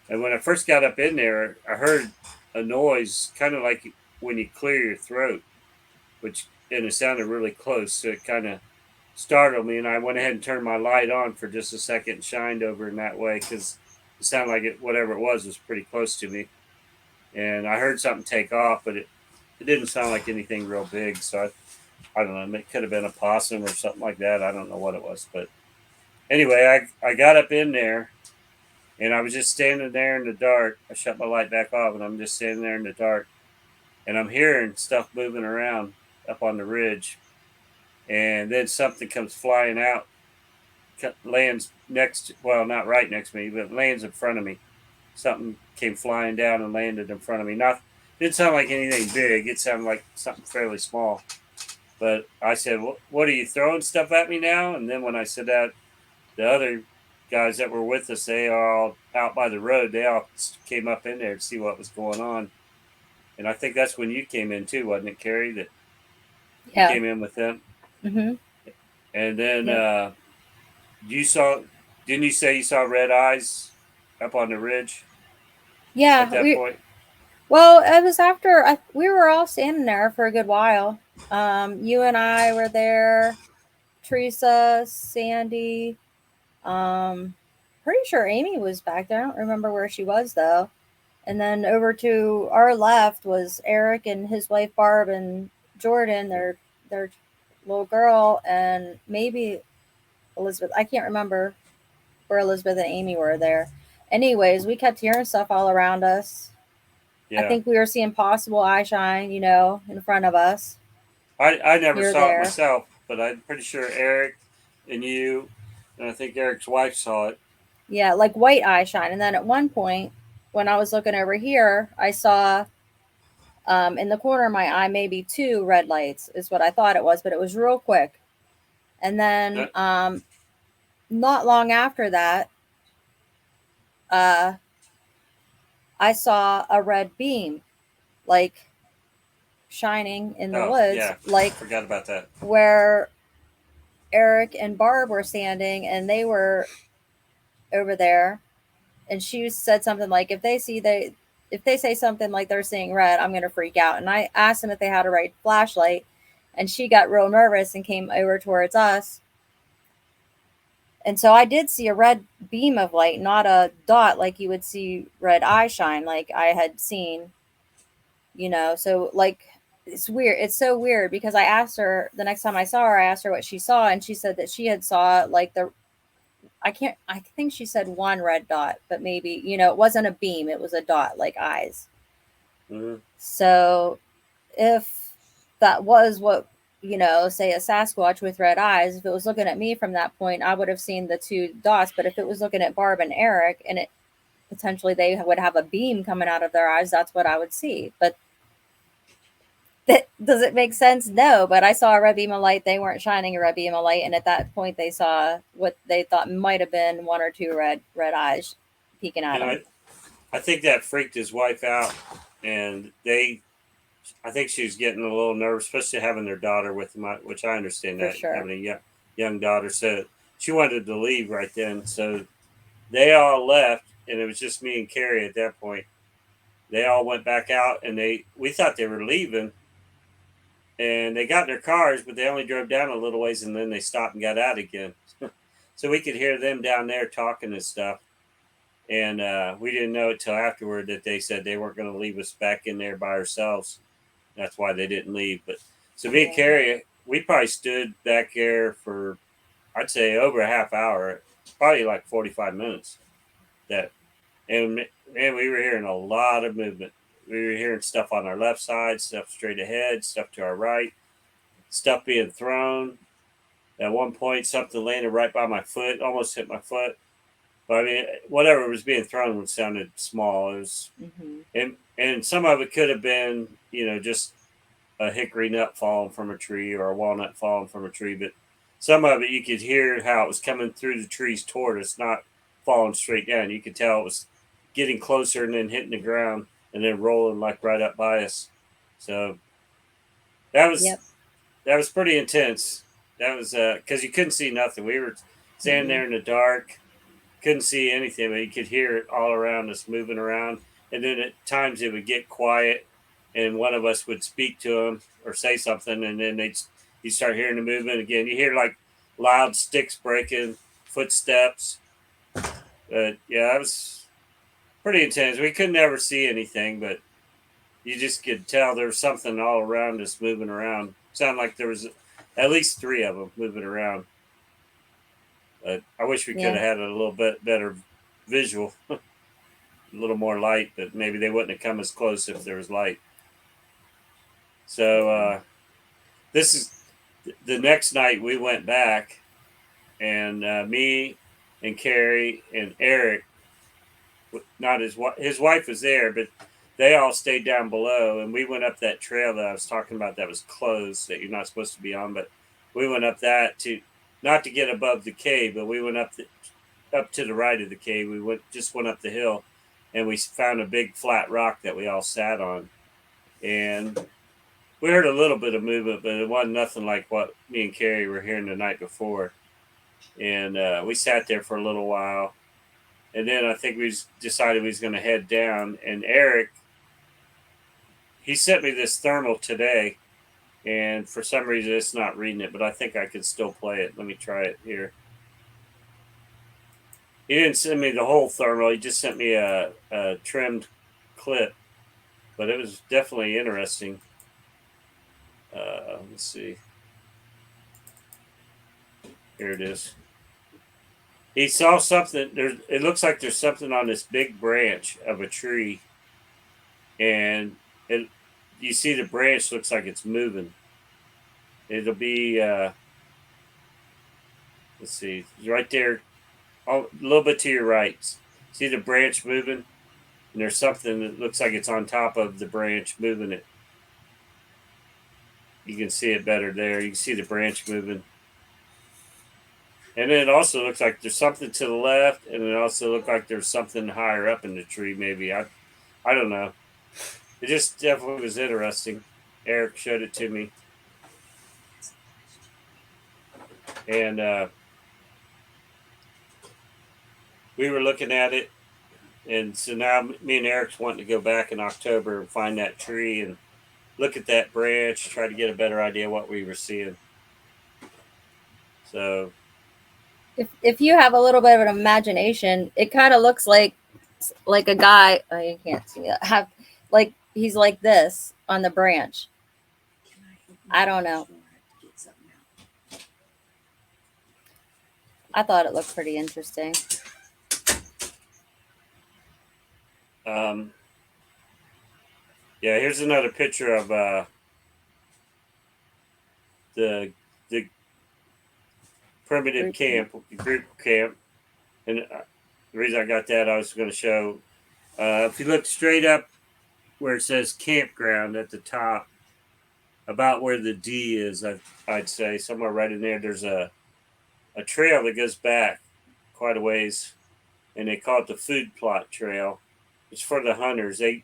And when I first got up in there, I heard a noise, kind of like when you clear your throat, which and it sounded really close. So it kind of startled me, and I went ahead and turned my light on for just a second, and shined over in that way because it sounded like whatever it was pretty close to me. And I heard something take off, but it didn't sound like anything real big. So I don't know. It could have been a possum or something like that. I don't know what it was, but anyway, I got up in there and I was just standing there in the dark. I shut my light back off, and I'm just standing there in the dark, and I'm hearing stuff moving around up on the ridge, and then something comes flying out, lands next, well, not right next to me, but lands in front of me. Something came flying down and landed in front of me. Not, it didn't sound like anything big. It sounded like something fairly small. But I said, "What are you throwing stuff at me now?" And then when I said that, the other guys that were with us, they are all out by the road. They all came up in there to see what was going on. And I think that's when you came in too, wasn't it, Carrie? That you Yeah. came in with them, Mm-hmm. and then Yep. you saw. Didn't you say you saw red eyes up on the ridge at Yeah. that point? Well, it was after we were all standing there for a good while. You and I were there. Teresa, Sandy. Um, Pretty sure Amy was back there. I don't remember where she was though. And then over to our left was Eric and his wife Barb and Jordan, their little girl, and maybe Elizabeth. I can't remember where Elizabeth and Amy were there. Anyways, we kept hearing stuff all around us. I Yeah, think we were seeing possible eye shine, in front of us I never here, saw it there. myself, but I'm pretty sure Eric and you, and I think Eric's wife saw it. Yeah, like white eye shine. And then at one point, when I was looking over here, I saw in the corner of my eye maybe two red lights, is what I thought it was, but it was real quick. And then Uh, not long after that, uh, I saw a red beam, like shining in the oh woods, yeah, like forgot about that. where Eric and Barb were standing, and they were over there. And she said something like, if they say something like they're seeing red, I'm gonna freak out. And I asked them if they had a red flashlight, and she got real nervous and came over towards us. And so I did see a red beam of light, not a dot like you would see red eye shine, like I had seen. So like it's weird. It's so weird because I asked her the next time I saw her, I asked her what she saw, and she said that she had saw like I think she said one red dot, but maybe, it wasn't a beam, it was a dot like eyes. Mm-hmm. So if that was what, say a Sasquatch with red eyes, if it was looking at me from that point, I would have seen the two dots. But if it was looking at Barb and Eric, and it potentially they would have a beam coming out of their eyes, that's what I would see. But does it make sense? No, but I saw a red beam of light. They weren't shining a red beam of light, and at that point, they saw what they thought might have been one or two red eyes peeking at And them. I think that freaked his wife out, and I think she was getting a little nervous, especially having their daughter with them, which I understand For that sure. having a young daughter. So she wanted to leave right then. So they all left, and it was just me and Carrie at that point. They all went back out, and we thought they were leaving, and they got in their cars, but they only drove down a little ways, and then they stopped and got out again. So we could hear them down there talking and stuff. And we didn't know it till afterward that they said they weren't going to leave us back in there by ourselves. That's why they didn't leave. But so me and Yeah. Carrie we probably stood back there for, I'd say, over a half hour, probably like 45 minutes. That and man, we were hearing a lot of movement. We were hearing stuff on our left side, stuff straight ahead, stuff to our right, stuff being thrown. At one point, something landed right by my foot, almost hit my foot. But I mean, whatever was being thrown sounded small. It was, Hmm. and some of it could have been, just a hickory nut falling from a tree or a walnut falling from a tree. But some of it, you could hear how it was coming through the trees toward us, not falling straight down. You could tell it was getting closer and then hitting the ground and then rolling like right up by us. So that was Yep. that was pretty intense. That was because you couldn't see nothing. We were standing Mm-mm. there in the dark, couldn't see anything, but you could hear it all around us moving around. And then at times it would get quiet, and one of us would speak to them or say something, and then you start hearing the movement again. You hear like loud sticks breaking, footsteps. But yeah, it was pretty intense. We could never see anything, but you just could tell there was something all around us moving around. Sounded like there was at least three of them moving around. But I wish we could Yeah. have had a little bit better visual, a little more light, but maybe they wouldn't have come as close if there was light. So Yeah. this is the next night we went back, and me and Carrie and Eric, not his wife was there, but they all stayed down below, and we went up that trail that I was talking about that was closed that you're not supposed to be on, but we went up that to not to get above the cave, but we went up to the right of the cave. We went up the hill, and we found a big flat rock that we all sat on, and we heard a little bit of movement, but it wasn't nothing like what me and Carrie were hearing the night before. And we sat there for a little while, and then I think decided we was going to head down. And Eric, he sent me this thermal today, and for some reason it's not reading it, but I think I could still play it. Let me try it here. He didn't send me the whole thermal; he just sent me a trimmed clip, but it was definitely interesting. Let's see. Here it is. He saw something. It looks like there's something on this big branch of a tree, and it. You see the branch looks like it's moving. It'll be. Let's see, right there, a little bit to your right. See the branch moving, and there's something that looks like it's on top of the branch moving it. You can see it better there. You can see the branch moving. And then it also looks like there's something to the left, and it also looks like there's something higher up in the tree. Maybe I don't know. It just definitely was interesting. Eric showed it to me, and we were looking at it. And so now me and Eric's wanting to go back in October and find that tree and look at that branch, try to get a better idea what we were seeing. So If you have a little bit of an imagination, it kind of looks like a guy. Oh, you can't see it. Have like he's like this on the branch. I don't know. I thought it looked pretty interesting. um, yeah, here's another picture of the the primitive Group camp. camp, group camp, and the reason I got that I was going to show. If you look straight up where it says campground at the top, about where the D is, I'd say somewhere right in there. There's a trail that goes back quite a ways, and they call it the food plot trail. It's for the hunters. They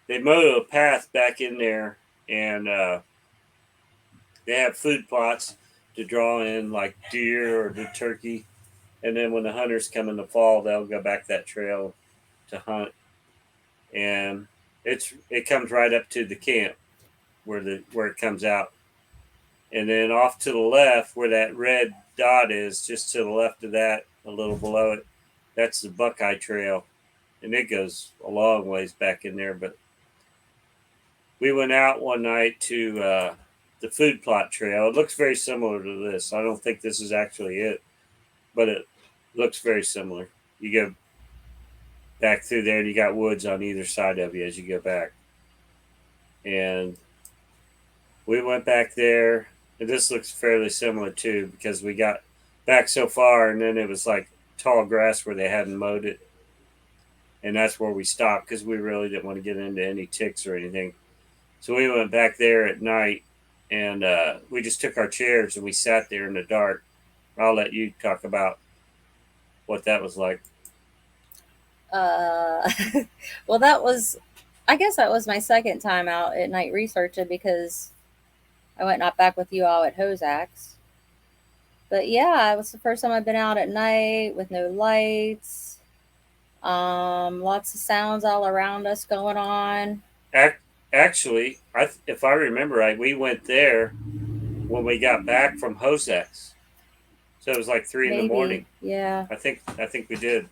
mow a path back in there, and they have food plots to draw in like deer or the turkey. And then when the hunters come in the fall, they'll go back that trail to hunt, and it comes right up to the camp where it comes out, and then off to the left where that red dot is, just to the left of that, a little below it, that's the Buckeye Trail, and it goes a long ways back in there. But we went out one night to the food plot trail. It looks very similar to this. I don't think this is actually it, but it looks very similar. You go back through there, and you got woods on either side of you as you go back. And we went back there, and this looks fairly similar too because we got back so far, and then it was like tall grass where they hadn't mowed it, and that's where we stopped because we really didn't want to get into any ticks or anything. So we went back there at night, and we just took our chairs and we sat there in the dark. I'll let you talk about what that was like. Uh, well, that was, I guess that was my second time out at night researching because I went not back with you all at Hozak's. But yeah, it was the first time I've been out at night with no lights. Lots of sounds all around us going on. Actually, if I remember right, we went there when we got back from Hoseks. So it was like 3 in the morning. Maybe, yeah. I think we did.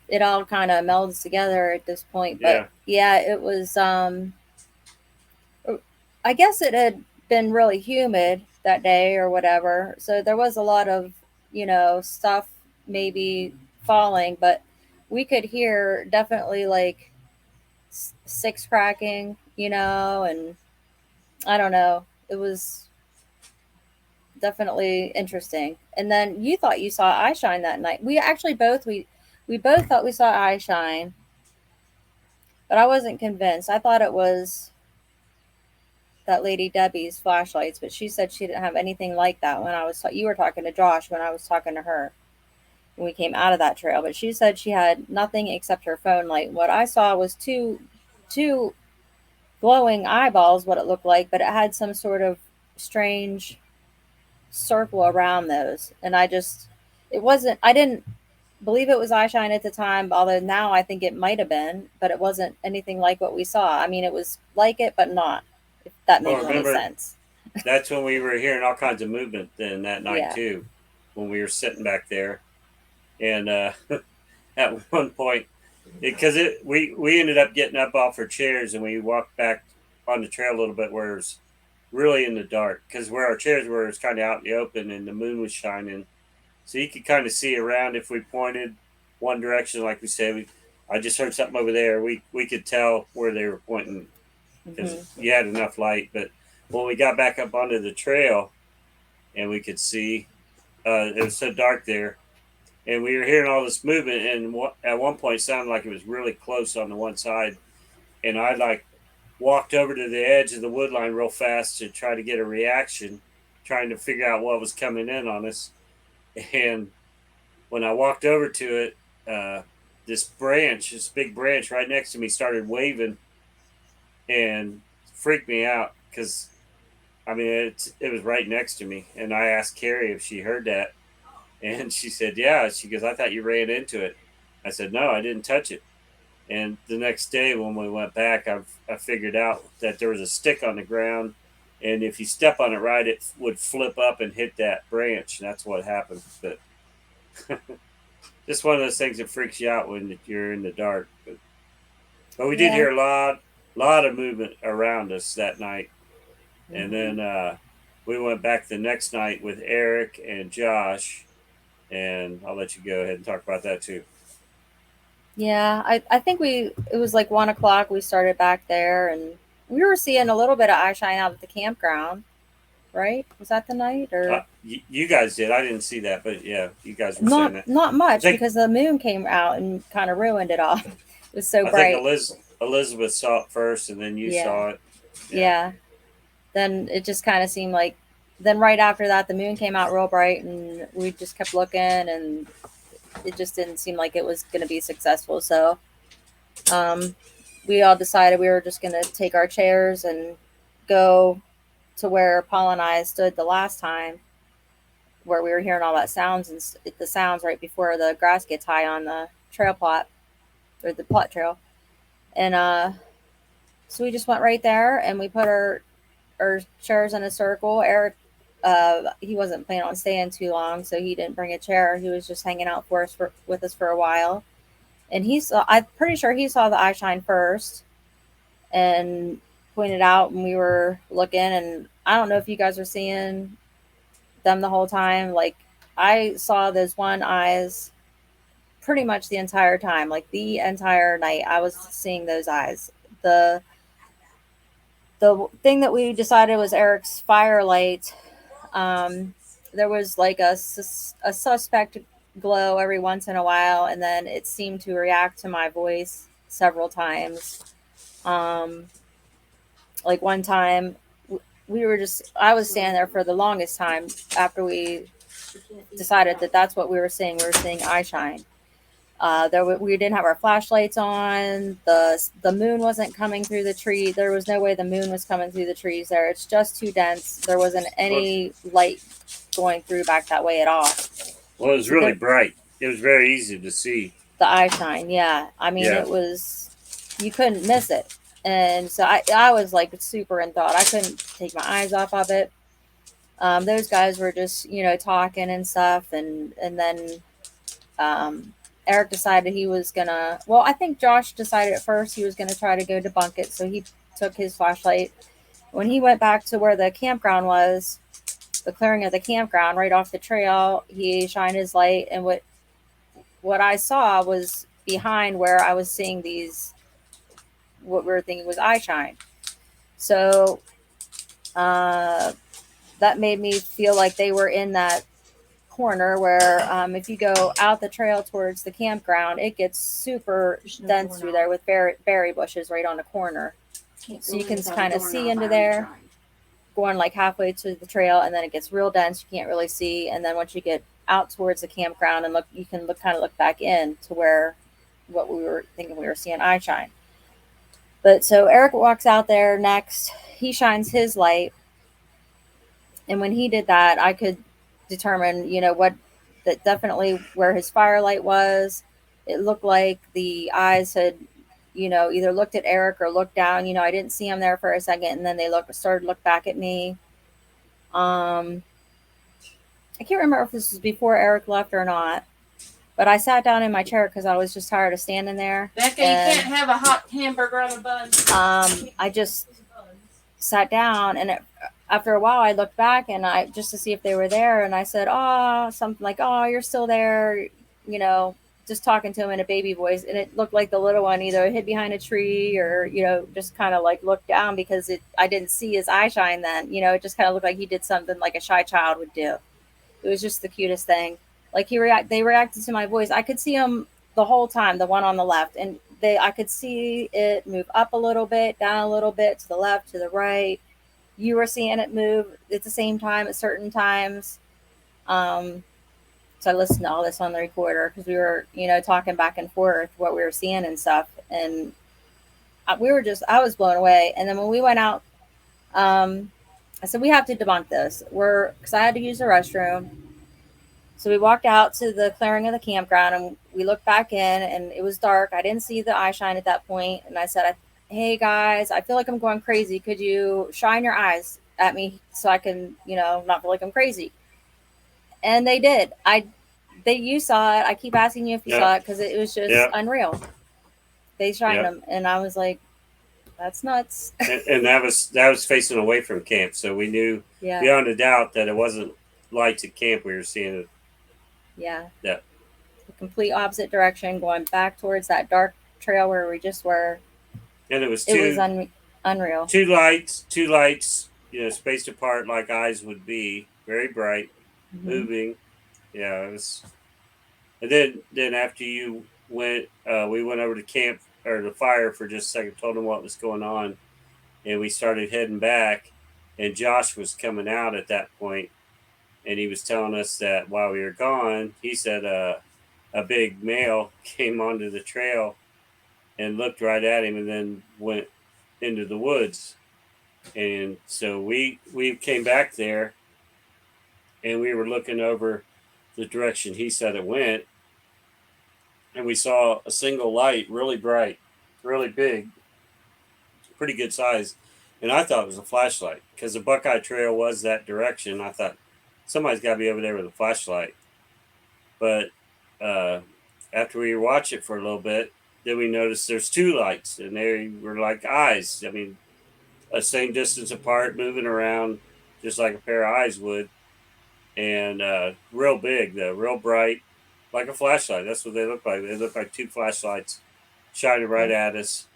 It all kind of melds together at this point. But Yeah. yeah, it was. I guess it had been really humid that day or whatever, so there was a lot of stuff maybe falling, but we could hear definitely like six cracking, and I don't know. It was definitely interesting. And then you thought you saw eye shine that night. We actually we both thought we saw eye shine, but I wasn't convinced. I thought it was that lady Debbie's flashlights, but she said she didn't have anything like that when you were talking to Josh when I was talking to her when we came out of that trail. But she said she had nothing except her phone light. What I saw was two glowing eyeballs, what it looked like, but it had some sort of strange circle around those, and it wasn't. I didn't believe it was eye shine at the time, although now I think it might have been, but it wasn't anything like what we saw. I mean, it was like it, but not, if that Well, makes any remember sense. that's when we were hearing all kinds of movement then that night Yeah. too, when we were sitting back there, and at one point, because we ended up getting up off our chairs and we walked back on the trail a little bit where it was really in the dark because where our chairs were, it was kind of out in the open and the moon was shining, so you could kind of see around if we pointed one direction, like we said. I just heard something over there. We could tell where they were pointing because Hmm. you had enough light. But when we got back up onto the trail and we could see, it was so dark there, and we were hearing all this movement. And at one point, it sounded like it was really close on the one side, and I like walked over to the edge of the wood line real fast to try to get a reaction, trying to figure out what was coming in on us. And when I walked over to it, this big branch right next to me, started waving and freaked me out because I mean it was right next to me. And I asked Carrie if she heard that, and she said, "Yeah." She goes, "I thought you ran into it." I said, "No, I didn't touch it." And the next day when we went back, I figured out that there was a stick on the ground, and if you step on it right, it would flip up and hit that branch. And that's what happened. But just one of those things that freaks you out when you're in the dark. But we did Yeah. hear lot of movement around us that night, and Hmm. then we went back the next night with Eric and Josh, and I'll let you go ahead and talk about that too. Yeah, I think it was like 1 o'clock. We started back there, and we were seeing a little bit of eye shine out at the campground. Right? Was that the night or You guys did. I didn't see that, but yeah, you guys were saying not? that. Not I much think because the moon came out and kind of ruined it all. It was so I think bright. Elizabeth saw it first, and then you Yeah, saw it. Yeah. yeah. Then it just kind of seemed like. Then right after that, the moon came out real bright, and we just kept looking, and it just didn't seem like it was going to be successful. So um, we all decided we were just going to take our chairs and go to where Paul and I stood the last time, where we were hearing all that sounds and the sounds right before the grass gets high on the trail plot or the plot trail. And so we just went right there and we put our chairs in a circle. Eric, he wasn't planning on staying too long, so he didn't bring a chair. He was just hanging out with us for a while. And I'm pretty sure he saw the eye shine first, and pointed out when we were looking, and I don't know if you guys were seeing them the whole time. Like I saw those one eyes pretty much the entire time, like the entire night. I was seeing those eyes. The the thing that we decided was Eric's firelight. There was like a suspect glow every once in a while, and then it seemed to react to my voice several times. Um, like one time, we were just, I was standing there for the longest time after we decided that that's what we were seeing. We were seeing eye shine. We didn't have our flashlights on. The moon wasn't coming through the tree. There was no way the moon was coming through the trees there. It's just too dense. There wasn't Well, any light going through back that way at all. well, it was So really there, bright. It was very easy to see. the eye shine, yeah. I mean, Yeah. it was, you couldn't miss it. And so I was like super in thought. I couldn't take my eyes off of it. Those guys were just, talking and stuff, and then um, Eric decided he was gonna. Well, I think Josh decided at first he was gonna try to go debunk it, so he took his flashlight. When he went back to where the campground was, the clearing of the campground, right off the trail, he shined his light, and what I saw was behind where I was seeing these, what we were thinking was eye shine. So uh, that made me feel like they were in that corner where if you go out the trail towards the campground, it gets super dense through there with berry bushes right on the corner. So you can kind of see into there, going like halfway to the trail, and then it gets real dense. You can't really see, and then once you get out towards the campground and look, you can look back in to where what we were thinking we were seeing eye shine. But so Eric walks out there next. He shines his light, and when he did that, I could determine, what that definitely where his firelight was. It looked like the eyes had, either looked at Eric or looked down. I didn't see him there for a second, and then they started to look back at me. Um, I can't remember if this was before Eric left or not, but I sat down in my chair because I was just tired of standing there. Becca, you can't have a hot hamburger on a bun. I just sat down, and after a while I looked back and I just to see if they were there, and I said, "Oh," something like, "Oh, you're still there," just talking to him in a baby voice, and it looked like the little one either hid behind a tree or just kind of like looked down because I didn't see his eye shine then. It just kind of looked like he did something like a shy child would do. It was just the cutest thing. Like they reacted to my voice. I could see him the whole time, the one on the left, and I could see it move up a little bit, down a little bit, to the left, to the right. You were seeing it move at the same time at certain times. Um, so I listened to all this on the recorder because we were, talking back and forth what we were seeing and stuff, and I was blown away. And then when we went out, I said we have to debunk this. Because I had to use the restroom. So we walked out to the clearing of the campground and we looked back in, and it was dark. I didn't see the eye shine at that point. And I said, "Hey guys, I feel like I'm going crazy. Could you shine your eyes at me so I can, not feel like I'm crazy?" And they did. You saw it. I keep asking you if you Yeah. saw it because it was just Yeah. unreal. They shined Yeah. them, and I was like, "That's nuts." And that was facing away from camp, so we knew Yeah, beyond a doubt that it wasn't lights at camp. We were seeing it. yeah. Yeah. The complete opposite direction, going back towards that dark trail where we just were. And it was It was unreal. two lights, spaced apart like eyes would be, very bright, Mm-hmm. moving. Yeah, it was. And then after you went, we went over to camp or the fire for just a second, told them what was going on, and we started heading back. And Josh was coming out at that point, and he was telling us that while we were gone, he said a big male came onto the trail and looked right at him, and then went into the woods. And so we came back there, and we were looking over the direction he said it went, and we saw a single light, really bright, really big, pretty good size. And I thought it was a flashlight because the Buckeye Trail was that direction. I thought somebody's got to be over there with a flashlight. But uh, after we watched it for a little bit, then we noticed there's two lights, and they were like eyes. I mean, a same distance apart, moving around just like a pair of eyes would, and real big though, real bright, like a flashlight. That's what they look like. They look like two flashlights shining right at us,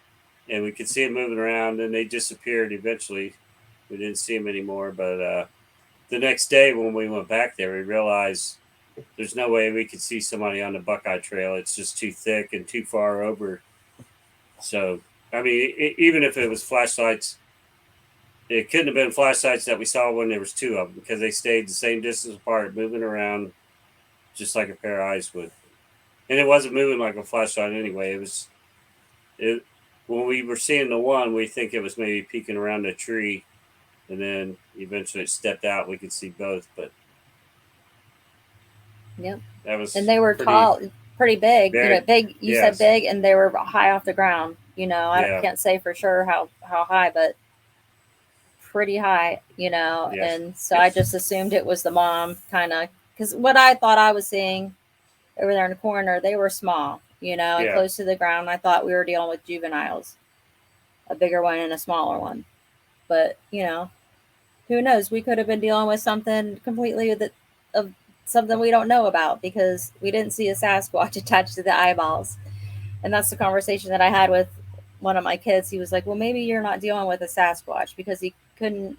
and we could see them moving around. And they disappeared eventually. We didn't see them anymore. But the next day when we went back there, we realized there's no way we could see somebody on the Buckeye Trail. It's just too thick and too far over. So I mean, even if it was flashlights, it couldn't have been flashlights that we saw when there was two of them because they stayed the same distance apart, moving around just like a pair of eyes would. And it wasn't moving like a flashlight anyway. It when we were seeing the one, we think it was maybe peeking around a tree, and then eventually it stepped out. We could see both, but Yep. that was And they were pretty tall, pretty big. You know, big. big. You said Yes, big, and they were high off the ground. You know, I yeah, can't say for sure how high, but pretty high. You know, yes, and so I just assumed it was the mom, kind of, because what I thought I was seeing over there in the corner, they were small. You know, and yeah. close to the ground. I thought we were dealing with juveniles, a bigger one and a smaller one. But you know, who knows? We could have been dealing with something completely that of something we don't know about because we didn't see a Sasquatch attached to the eyeballs. And that's the conversation that I had with one of my kids. He was like, "Well, maybe you're not dealing with a Sasquatch because he couldn't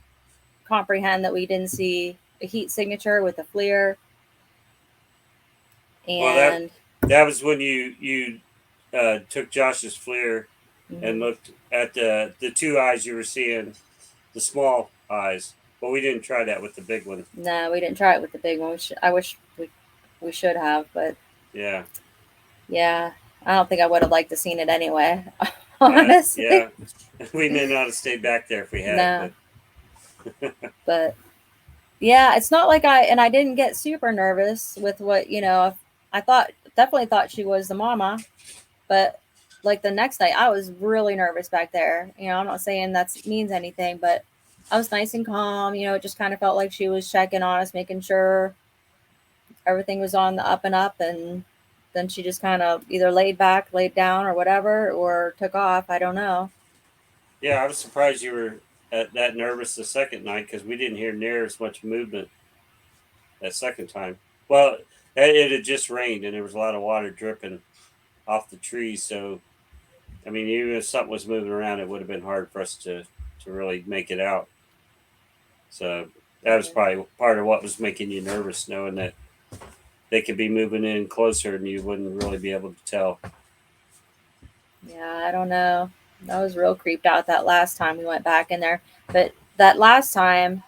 comprehend that we didn't see a heat signature with a FLIR." Well, that And that was when you took Josh's FLIR and mhm, looked at the two eyes you were seeing, the small eyes. But we didn't try that with the big one. no, we didn't try it with the big one. I wish we should have, but Yeah, yeah, I don't think I would have liked to seen it anyway. Honestly, yeah. We may not have stayed back there if we had, no, but but yeah, it's not like I didn't get super nervous with what, you know, I thought, definitely thought she was the mama, but like the next night I was really nervous back there. You know, I'm not saying that means anything, but I was nice and calm. You know, it just kind of felt like she was checking on us, making sure everything was on the up and up. And then she just kind of either laid back, laid down, or whatever, or took off. I don't know. yeah, I was surprised you were that nervous the second night because we didn't hear near as much movement that second time. Well, it had just rained and there was a lot of water dripping off the trees, so I mean, even if something was moving around, it would have been hard for us to really make it out. So that was probably part of what was making you nervous, knowing that they could be moving in closer and you wouldn't really be able to tell. Yeah, I don't know. I was real creeped out that last time we went back in there. But that last time,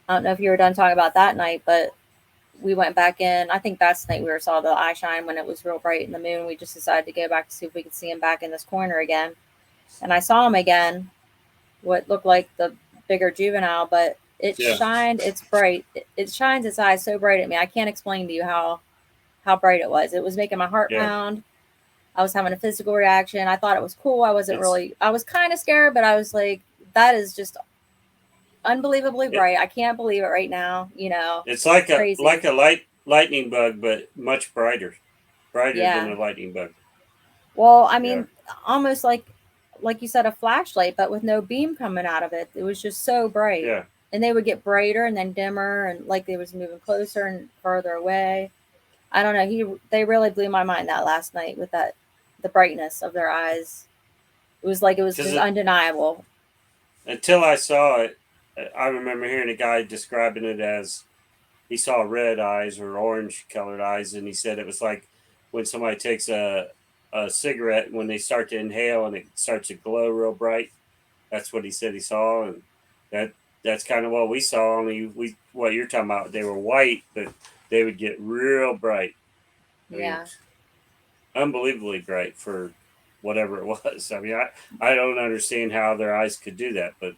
I don't know if you were done talking about that night, but we went back in. I think that's the night we saw the eye shine when it was real bright in the moon. We just decided to go back to see if we could see him back in this corner again. And I saw him again, what looked like the bigger juvenile, but it Yeah, shined. It's bright. It shines its eyes so bright at me. I can't explain to you how bright it was. It was making my heart yeah. pound. I was having a physical reaction. I thought it was cool. I wasn't It's really. I was kind of scared, but I was like, that is just unbelievably it, bright. I can't believe it right now. You know, it's it's like crazy. a lightning bug, but much brighter than Yeah. a lightning bug. Well, I Yeah, mean, almost like you said, a flashlight, but with no beam coming out of it. It was just so bright, yeah. and they would get brighter and then dimmer, and like they was moving closer and further away. I don't know. They really blew my mind that last night with that the brightness of their eyes. It was like it was Because just undeniable. until I saw it, I remember hearing a guy describing it as he saw red eyes or orange colored eyes, and he said it was like when somebody takes a cigarette when they start to inhale and it starts to glow real bright. That's what he said he saw, and that that's kind of what we saw. Only we what you're talking about, they were white, but they would get real bright. I mean, Yeah. unbelievably bright for whatever it was. I mean, I don't understand how their eyes could do that, but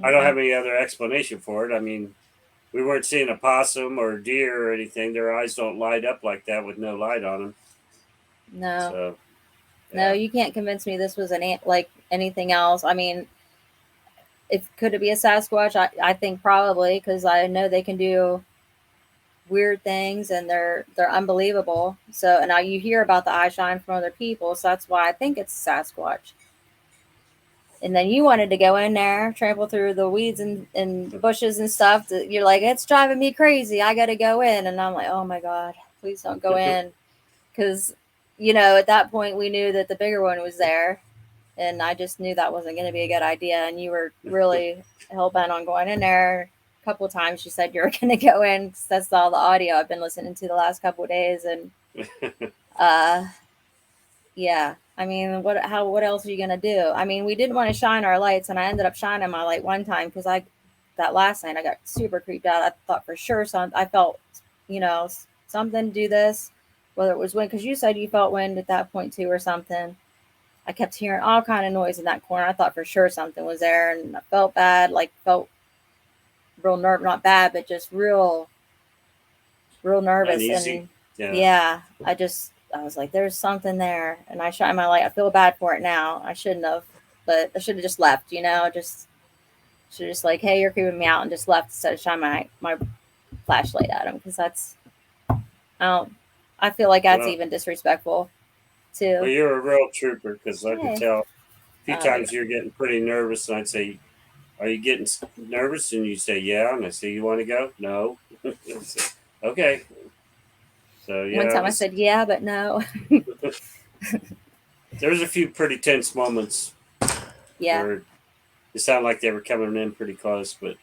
I don't Mm-mm. have any other explanation for it. I mean, we weren't seeing a possum or a deer or anything. Their eyes don't light up like that with no light on them. No, So, no, yeah, you can't convince me this was an ant like anything else. I mean, it could it be a Sasquatch? I think probably because I know they can do weird things and they're unbelievable. So and now you hear about the eye shine from other people, so that's why I think it's Sasquatch. And then you wanted to go in there, trample through the weeds and bushes and stuff. You're like, it's driving me crazy. I got to go in. And I'm like, oh my God, please don't go in. Because, at that point we knew that the bigger one was there. And I just knew that wasn't going to be a good idea. And you were really hell bent on going in there. A couple of times you said you were going to go in, 'cause that's all the audio I've been listening to the last couple of days. And, yeah, I mean, what else are you gonna do? I mean, we didn't want to shine our lights, and I ended up shining my light one time because that last night I got super creeped out. I thought for sure I felt, something do this, whether it was wind, because you said you felt wind at that point too or something. I kept hearing all kind of noise in that corner. I thought for sure something was there, and I felt bad, felt real not bad, but just real nervous. Uneasy. And yeah, I was like, there's something there. And I shine my light. I feel bad for it now. I shouldn't have, but I should have just left, just should just like, hey, you're creeping me out, and just left instead of shining my flashlight at him. Because I feel like that's even disrespectful too. Well, you're a real trooper, because I could tell a few times you're getting pretty nervous, and I'd say, are you getting nervous? And you say, yeah. And I say, you want to go? No. Okay. So yeah. One time I said, yeah, but no. There was a few pretty tense moments. Yeah. Where it sounded like they were coming in pretty close, but.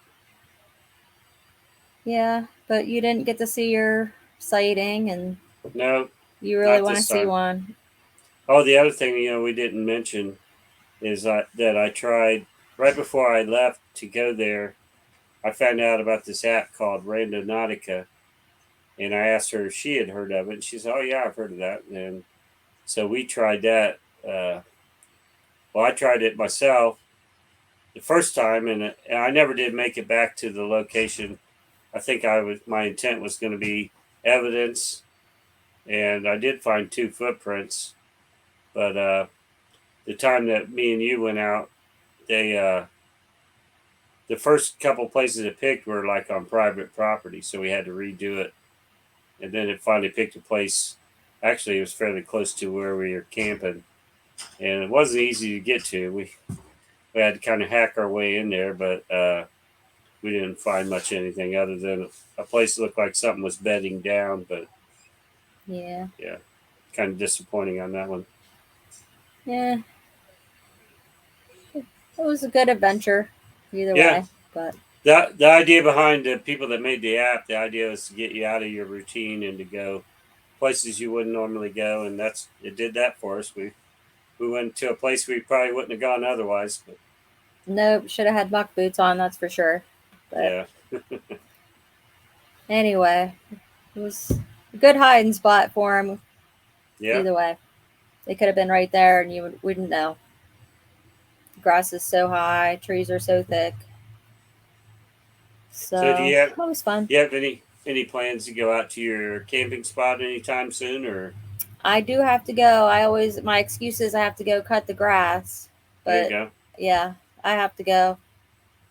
Yeah, but you didn't get to see your sighting, and no, you really want to see one. Oh, the other thing we didn't mention is that I tried right before I left to go there. I found out about this app called Randonautica, and I asked her if she had heard of it, and she said, "Oh yeah, I've heard of that." And so we tried that. Well, I tried it myself the first time, and I never did make it back to the location. I think my intent was going to be evidence, and I did find 2 footprints, but the time that me and you went out, they the first couple places it picked were like on private property, so we had to redo it, and then it finally picked a place. Actually, it was fairly close to where we were camping, and it wasn't easy to get to. We had to kind of hack our way in there, but we didn't find much anything other than a place that looked like something was bedding down. But yeah, kind of disappointing on that one. Yeah, it was a good adventure either way. But the idea behind the people that made the app, the idea was to get you out of your routine and to go places you wouldn't normally go, and it did that for us. We went to a place we probably wouldn't have gone otherwise. But nope, should have had muck boots on, that's for sure. But yeah. Anyway, it was a good hiding spot for him. Yeah. Either way, they could have been right there, and you wouldn't know. The grass is so high, trees are so thick. So do you have? That was fun. Do you have any plans to go out to your camping spot anytime soon, or? I do have to go. My excuse is I have to go cut the grass. But there you go. Yeah, I have to go.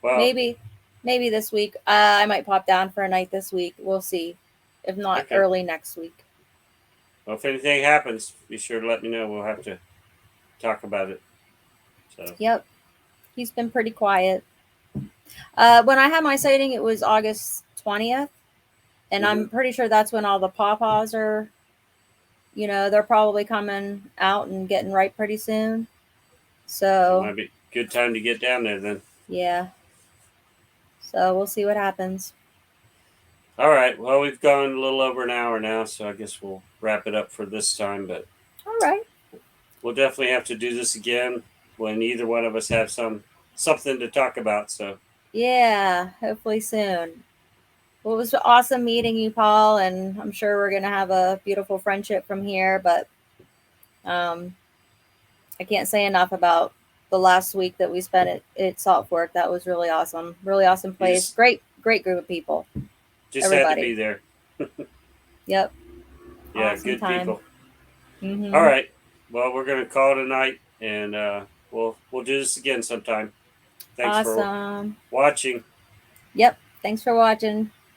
Well, maybe this week. I might pop down for a night this week. We'll see. If not, early next week. Well, if anything happens, be sure to let me know. We'll have to talk about it. So. Yep. He's been pretty quiet. When I had my sighting, it was August 20th. And I'm pretty sure that's when all the pawpaws are, they're probably coming out and getting ripe pretty soon. So it might be a good time to get down there then. Yeah. So we'll see what happens. All right. Well, we've gone a little over an hour now, so I guess we'll wrap it up for this time. But all right. We'll definitely have to do this again when either one of us have something to talk about. So yeah, hopefully soon. Well, it was awesome meeting you, Paul, and I'm sure we're gonna have a beautiful friendship from here. But I can't say enough about the last week that we spent at Salt Fork. That was really awesome. Really awesome place. Great group of people. Just Everybody. Had to be there. Yep. Yeah, awesome good time. people. Mm-hmm. All right. Well, we're gonna call it a night, and we'll do this again sometime. Thanks for watching. Yep. Thanks for watching.